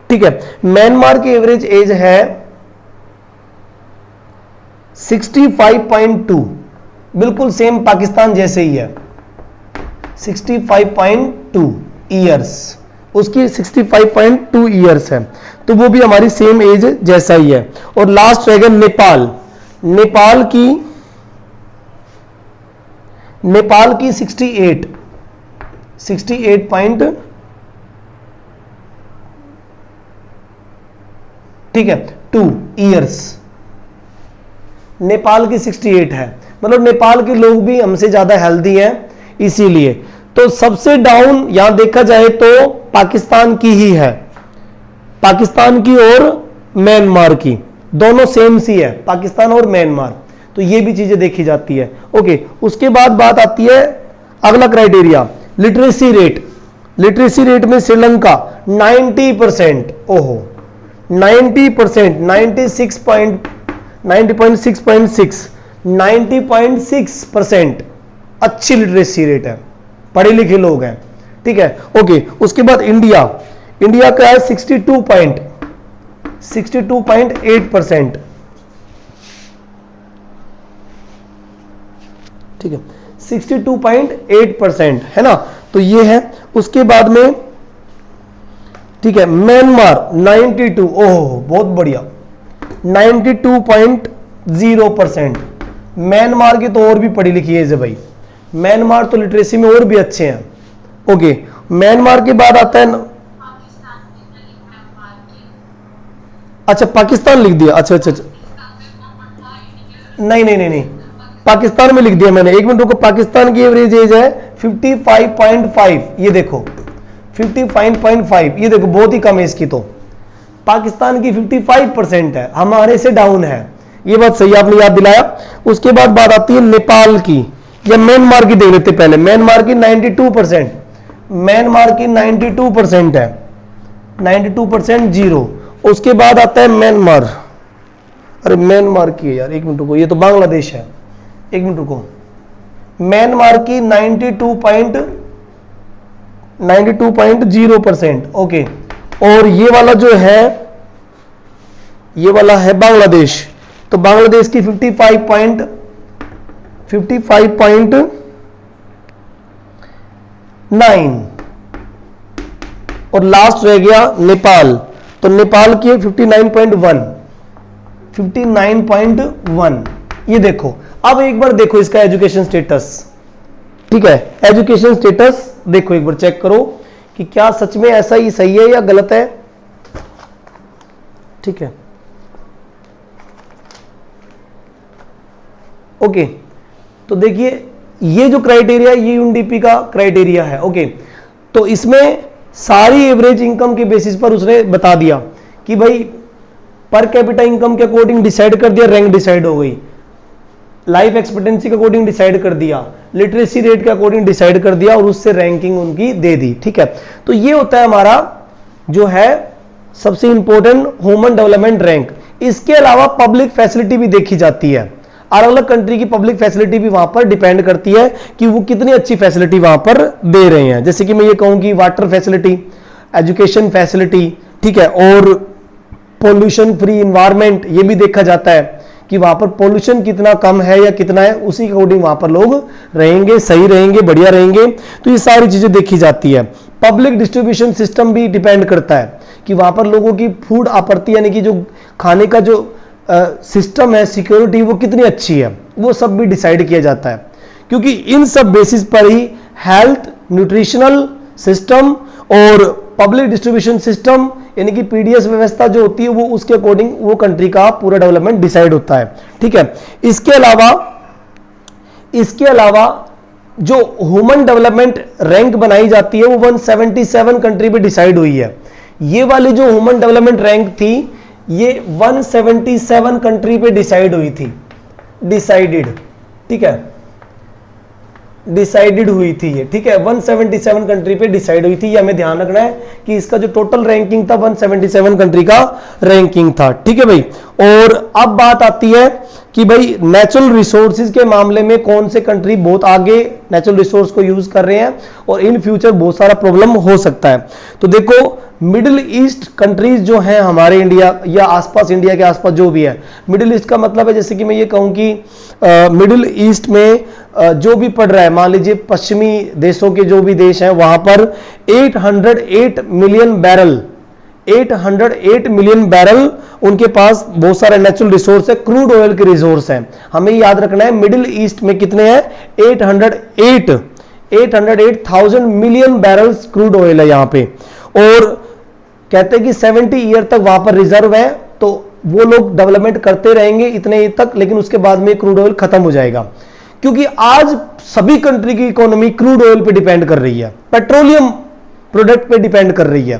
ठीक है, म्यांमार की एवरेज एज है 65.2, बिल्कुल सेम पाकिस्तान जैसे ही है, 65.2 ईयर्स, उसकी 65.2 ईयर्स है, तो वो भी हमारी सेम एज जैसा ही है। और लास्ट रहेगा नेपाल। नेपाल की 68 ठीक है 2 ईयर्स, नेपाल की 68 है। मतलब नेपाल के लोग भी हमसे ज्यादा हेल्दी हैं, इसीलिए। तो सबसे डाउन यहां देखा जाए तो पाकिस्तान की ही है, पाकिस्तान की और म्यांमार की, दोनों सेम सी है, पाकिस्तान और म्यांमार, तो ये भी चीजें देखी जाती है। ओके, उसके बाद बात आती है अगला criteria, literacy rate. Literacy rate में श्रीलंका 90%, ओहो 90%, 90.6% अच्छी लिटरेसी रेट है, पढ़े लिखे लोग हैं। ठीक है, ओके। उसके बाद इंडिया का है 62.8%, ठीक है 62.8% है ना, तो ये है। उसके बाद में ठीक है म्यांमार 92, ओह बहुत बढ़िया, 92.0%। म्यांमार की तो और भी पढ़ी लिखी है भाई, म्यांमार तो लिटरेसी में और भी अच्छे हैं। ओके, म्यांमार के बाद आता है अच्छा पाकिस्तान लिख दिया, अच्छा, नहीं, पाकिस्तान में लिख दिया मैंने, एक मिनट रुको। पाकिस्तान की एवरेज एज है 55.5, ये देखो 55.5, ये देखो बहुत ही कम है इसकी, तो पाकिस्तान की 55% है, हमारे से डाउन है, ये बात सही आपने याद दिलाया। उसके बाद बात आती है नेपाल की, या म्यांमार की देख लेते पहले। म्यांमार की 92%, म्यांमार की 92% है, 92% 0। उसके बाद आता है म्यांमार, अरे म्यांमार की है यार, एक मिनट रुको, ये तो बांग्लादेश है, एक मिनट रुको। म्यांमार की 92.0%, ओके। और ये वाला जो है, ये वाला है बांग्लादेश, तो बांग्लादेश की 55.9। और लास्ट रह गया नेपाल, तो नेपाल की 59.1, ये देखो। अब एक बार देखो इसका एजुकेशन स्टेटस, ठीक है, एजुकेशन स्टेटस देखो, एक बार चेक करो कि क्या सच में ऐसा ही सही है या गलत है। ठीक है, ओके, तो देखिए ये जो क्राइटेरिया, ये यूएनडीपी का क्राइटेरिया है। ओके, तो इसमें सारी एवरेज इनकम के बेसिस पर उसने बता दिया कि भाई पर कैपिटा इनकम के अकॉर्डिंग डिसाइड कर दिया, रैंक डिसाइड हो गई, लाइफ एक्सपेक्टेंसी के अकॉर्डिंग डिसाइड कर दिया, लिटरेसी रेट के अकॉर्डिंग डिसाइड कर दिया और उससे रैंकिंग उनकी दे दी। ठीक है, तो ये होता है हमारा जो है सबसे इंपॉर्टेंट ह्यूमन डेवलपमेंट रैंक। इसके अलावा पब्लिक फैसिलिटी भी देखी जाती है, अलग अलग कंट्री की पब्लिक फैसिलिटी भी वहां पर डिपेंड करती है कि वो कितनी अच्छी फैसिलिटी वहां पर दे रहे हैं। जैसे कि मैं ये कहूं कि वाटर फैसिलिटी, एजुकेशन फैसिलिटी, ठीक है, और पोल्यूशन फ्री इन्वायरमेंट, ये भी देखा जाता है कि वहां पर पोल्यूशन कितना कम है या कितना है, उसी के अकॉर्डिंग वहां पर लोग रहेंगे, सही रहेंगे, बढ़िया रहेंगे। तो ये सारी चीजें देखी जाती है। पब्लिक डिस्ट्रीब्यूशन सिस्टम भी डिपेंड करता है कि वहां पर लोगों की फूड आपूर्ति यानी कि जो खाने का जो सिस्टम है, सिक्योरिटी, वो कितनी अच्छी है, वो सब भी डिसाइड किया जाता है। क्योंकि इन सब बेसिस पर ही हेल्थ, न्यूट्रिशनल सिस्टम और पब्लिक डिस्ट्रीब्यूशन सिस्टम यानी कि पीडीएस व्यवस्था जो होती है वो उसके अकॉर्डिंग वो कंट्री का पूरा डेवलपमेंट डिसाइड होता है। ठीक है, इसके अलावा जो ह्यूमन डेवलपमेंट रैंक बनाई जाती है वो 177 कंट्री पे डिसाइड हुई है। ये वाली जो ह्यूमन डेवलपमेंट रैंक थी ये 177 कंट्री पे डिसाइड हुई थी, डिसाइडेड, ठीक है, डिसाइडेड हुई थी ये, ठीक है, 177 कंट्री पे डिसाइड हुई थी। ये हमें ध्यान रखना है कि इसका जो टोटल रैंकिंग था 177 कंट्री का रैंकिंग था। ठीक है भाई, और अब बात आती है कि भाई नेचुरल रिसोर्सेज के मामले में कौन से कंट्री बहुत आगे नेचुरल रिसोर्स को यूज कर रहे हैं और इन फ्यूचर बहुत सारा प्रॉब्लम हो सकता है। तो देखो मिडिल ईस्ट कंट्रीज जो हैं हमारे इंडिया या आसपास, इंडिया के आसपास जो भी है, मिडिल ईस्ट का मतलब है जैसे कि मैं ये कहूं कि मिडिल ईस्ट में जो भी पड़ रहा है, मान लीजिए पश्चिमी देशों के जो भी देश हैं वहां पर 808 मिलियन बैरल उनके पास बहुत सारे नेचुरल रिसोर्स है, क्रूड ऑयल के रिसोर्स हैं। हमें याद रखना है मिडिल ईस्ट में कितने हैं, 808,000 मिलियन बैरल्स क्रूड ऑयल है यहां पे, और कहते हैं कि 70 ईयर तक वहां पर रिजर्व है। तो वो लोग डेवलपमेंट करते रहेंगे इतने तक, लेकिन उसके बाद में क्रूड ऑयल खत्म हो जाएगा, क्योंकि आज सभी कंट्री की इकोनॉमी क्रूड ऑयल पे डिपेंड कर रही है, पेट्रोलियम प्रोडक्ट पे डिपेंड कर रही है।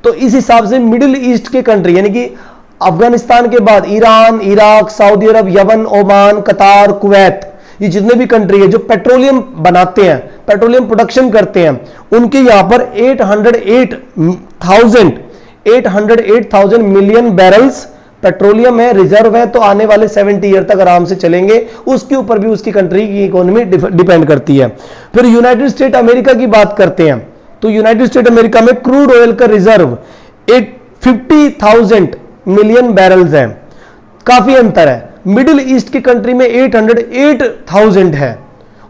तो इस हिसाब से मिडिल ईस्ट के कंट्री यानी कि अफगानिस्तान के बाद ईरान, इराक, सऊदी अरब, यमन, ओमान, कतार, कुवैत, ये जितने भी कंट्री है जो पेट्रोलियम बनाते हैं, पेट्रोलियम प्रोडक्शन करते हैं, उनके यहां पर 808,000 मिलियन बैरल्स पेट्रोलियम है, रिजर्व है। तो आने वाले 70 ईयर तक आराम से चलेंगे, उसके ऊपर भी उसकी कंट्री की इकोनॉमी डिपेंड करती है। फिर यूनाइटेड स्टेट अमेरिका की बात करते हैं, तो यूनाइटेड स्टेट अमेरिका में क्रूड ऑयल का रिजर्व 50,000 मिलियन बैरल्स है, काफी अंतर है। मिडिल ईस्ट की कंट्री में 808,000 है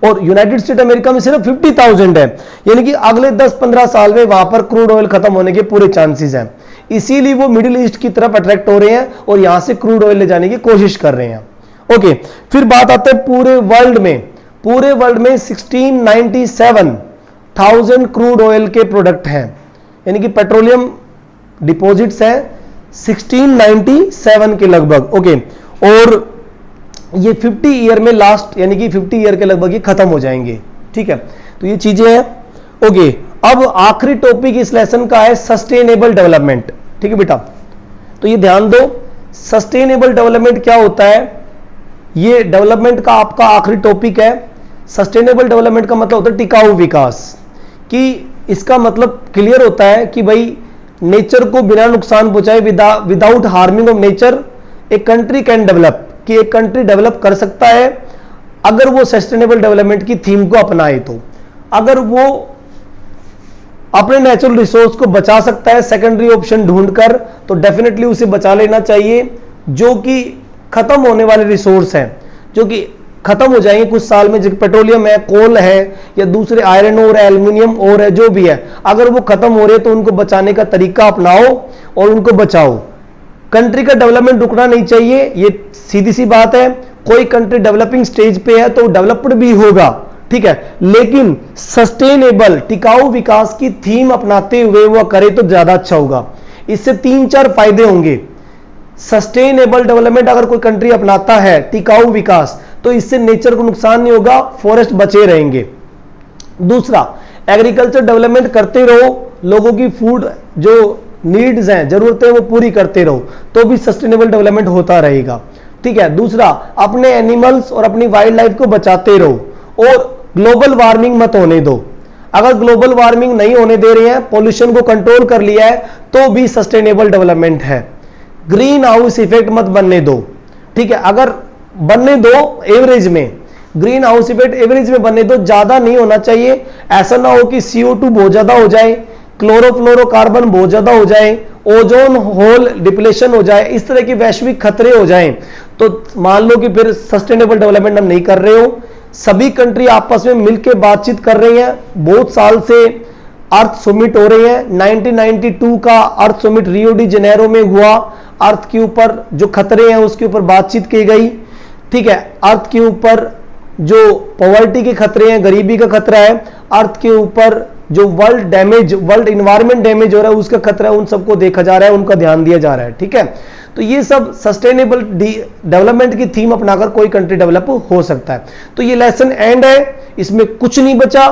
और यूनाइटेड स्टेट अमेरिका में सिर्फ 50,000 है, यानी कि अगले 10-15 साल में वहां पर क्रूड ऑयल खत्म होने के पूरे चांसेस हैं। इसीलिए वो मिडिल ईस्ट की तरफ अट्रैक्ट हो रहे हैं और यहां से क्रूड ऑयल ले जाने की कोशिश कर रहे हैं। ओके, फिर बात आते हैं पूरे वर्ल्ड में 1697,000 क्रूड ऑयल के प्रोडक्ट हैं, यानी कि पेट्रोलियम डिपॉजिट्स हैं 1697 के लगभग। ओके, और ये 50 ईयर में लास्ट यानी कि 50 ईयर के लगभग ये खत्म हो जाएंगे। ठीक है, तो ये चीजें हैं। ओके, अब आखिरी टॉपिक इस लेसन का है सस्टेनेबल डेवलपमेंट। ठीक है बेटा, तो ये ध्यान दो, सस्टेनेबल डेवलपमेंट क्या होता है, ये डेवलपमेंट का आपका आखिरी टॉपिक है। सस्टेनेबल डेवलपमेंट का मतलब होता है टिकाऊ विकास, कि इसका मतलब क्लियर होता है कि भाई नेचर को बिना नुकसान पहुंचाए, without harming of nature a country can develop, कि एक कंट्री डेवलप कर सकता है अगर वो सस्टेनेबल डेवलपमेंट की थीम को अपनाए। तो अगर वो अपने नेचुरल रिसोर्स को बचा सकता है सेकेंडरी ऑप्शन ढूंढकर, तो डेफिनेटली उसे बचा लेना चाहिए। जो कि खत्म होने वाले रिसोर्स हैं, जो कि खत्म हो जाएंगे कुछ साल में, जैसे पेट्रोलियम है, कोल है, या दूसरे आयरन और एल्यूमिनियम और है, जो भी है, अगर वो खत्म हो रहे हैं तो उनको बचाने का तरीका अपनाओ और उनको बचाओ। कंट्री का डेवलपमेंट रुकना नहीं चाहिए, ये सीधी सी बात है। कोई कंट्री डेवलपिंग स्टेज पे है तो डेवलप्ड भी होगा, ठीक है, लेकिन सस्टेनेबल टिकाऊ विकास की थीम अपनाते हुए वो करे तो ज्यादा अच्छा होगा। इससे 3-4 फायदे होंगे। सस्टेनेबल डेवलपमेंट अगर कोई कंट्री अपनाता है, टिकाऊ विकास, तो इससे नेचर को नुकसान नहीं होगा, फॉरेस्ट बचे रहेंगे। दूसरा, एग्रीकल्चर डेवलपमेंट करते रहो, लोगों की फूड जो नीड्स हैं, जरूरतें, वो पूरी करते रहो, तो भी सस्टेनेबल डेवलपमेंट होता रहेगा। ठीक है। दूसरा, अपने एनिमल्स और अपनी वाइल्ड लाइफ को बचाते रहो और ग्लोबल वार्मिंग मत होने दो। अगर ग्लोबल वार्मिंग नहीं होने दे रहे हैं, पॉल्यूशन को कंट्रोल कर लिया है, तो भी सस्टेनेबल डेवलपमेंट है। ग्रीन हाउस इफेक्ट मत बनने दो। ठीक है। अगर बनने दो एवरेज में, ग्रीन हाउस इफेक्ट एवरेज में बनने दो, ज्यादा नहीं होना चाहिए। ऐसा ना हो कि CO2 बहुत ज्यादा हो जाए, क्लोरोफ्लोरोकार्बन बहुत ज्यादा हो जाए, ओजोन होल डिप्लेशन हो जाए, इस तरह के वैश्विक खतरे हो जाएं, तो मान लो कि फिर सस्टेनेबल डेवलपमेंट हम नहीं कर रहे हो। सभी कंट्री आपस में मिलकर बातचीत कर रही हैं, बहुत साल से अर्थ समिट हो रही है। 1992 का अर्थ समिट रियो डी जेनेरो में हुआ। अर्थ के ऊपर जो खतरे हैं उसके ऊपर बातचीत की गई। ठीक है। अर्थ के ऊपर जो पॉवर्टी के खतरे हैं, गरीबी का खतरा है, अर्थ के ऊपर जो वर्ल्ड इन्वायरमेंट डैमेज हो रहा है उसका खतरा है, उन सबको देखा जा रहा है, उनका ध्यान दिया जा रहा है। ठीक है। तो ये सब सस्टेनेबल डेवलपमेंट की थीम अपनाकर कोई कंट्री डेवलप हो सकता है। तो ये लेसन एंड है, इसमें कुछ नहीं बचा,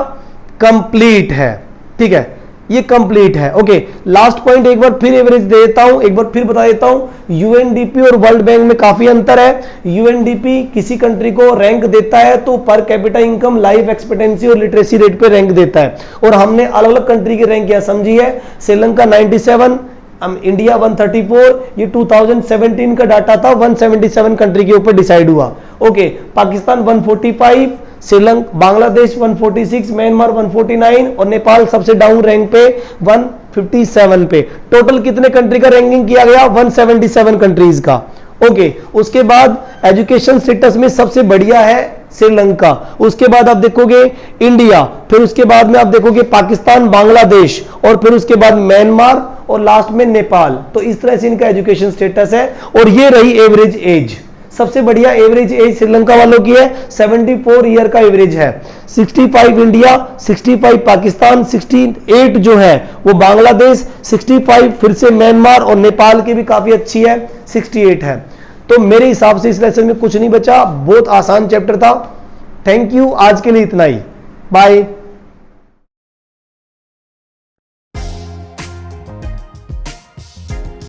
कंप्लीट है। ठीक है, ये कंप्लीट है। ओके, लास्ट पॉइंट एक बार फिर एवरेज दे देता हूं, एक बार फिर बता देता हूं। यूएनडीपी और वर्ल्ड बैंक में काफी अंतर है। यूएनडीपी किसी कंट्री को रैंक देता है तो per capita income, life expectancy और लिटरेसी रेट पे रैंक देता है, और हमने अलग अलग कंट्री की रैंक क्या समझी है। श्रीलंका 97, इंडिया 134, ये 2017 का डाटा था, 177 कंट्री के ऊपर डिसाइड हुआ। ओके, पाकिस्तान 145, श्रीलंका, बांग्लादेश 146, म्यांमार 149 और नेपाल सबसे डाउन रैंक पे 157 पे। टोटल कितने कंट्री का रैंकिंग किया गया? 177 कंट्रीज का। ओके, उसके बाद एजुकेशन स्टेटस में सबसे बढ़िया है श्रीलंका, उसके बाद आप देखोगे इंडिया, फिर उसके बाद में आप देखोगे पाकिस्तान, बांग्लादेश, और फिर उसके बाद म्यांमार, और लास्ट में नेपाल। तो इस तरह से इनका एजुकेशन स्टेटस है। और ये रही एवरेज एज, सबसे बढ़िया एवरेज एज श्रीलंका वालों की है, 74 ईयर का एवरेज है। 65 इंडिया, 65 पाकिस्तान, 68 जो है वो बांग्लादेश, 65 फिर से म्यांमार, और नेपाल की भी काफी अच्छी है, 68 है। तो मेरे हिसाब से इस लेसन में कुछ नहीं बचा, बहुत आसान चैप्टर था। थैंक यू, आज के लिए इतना ही, बाय।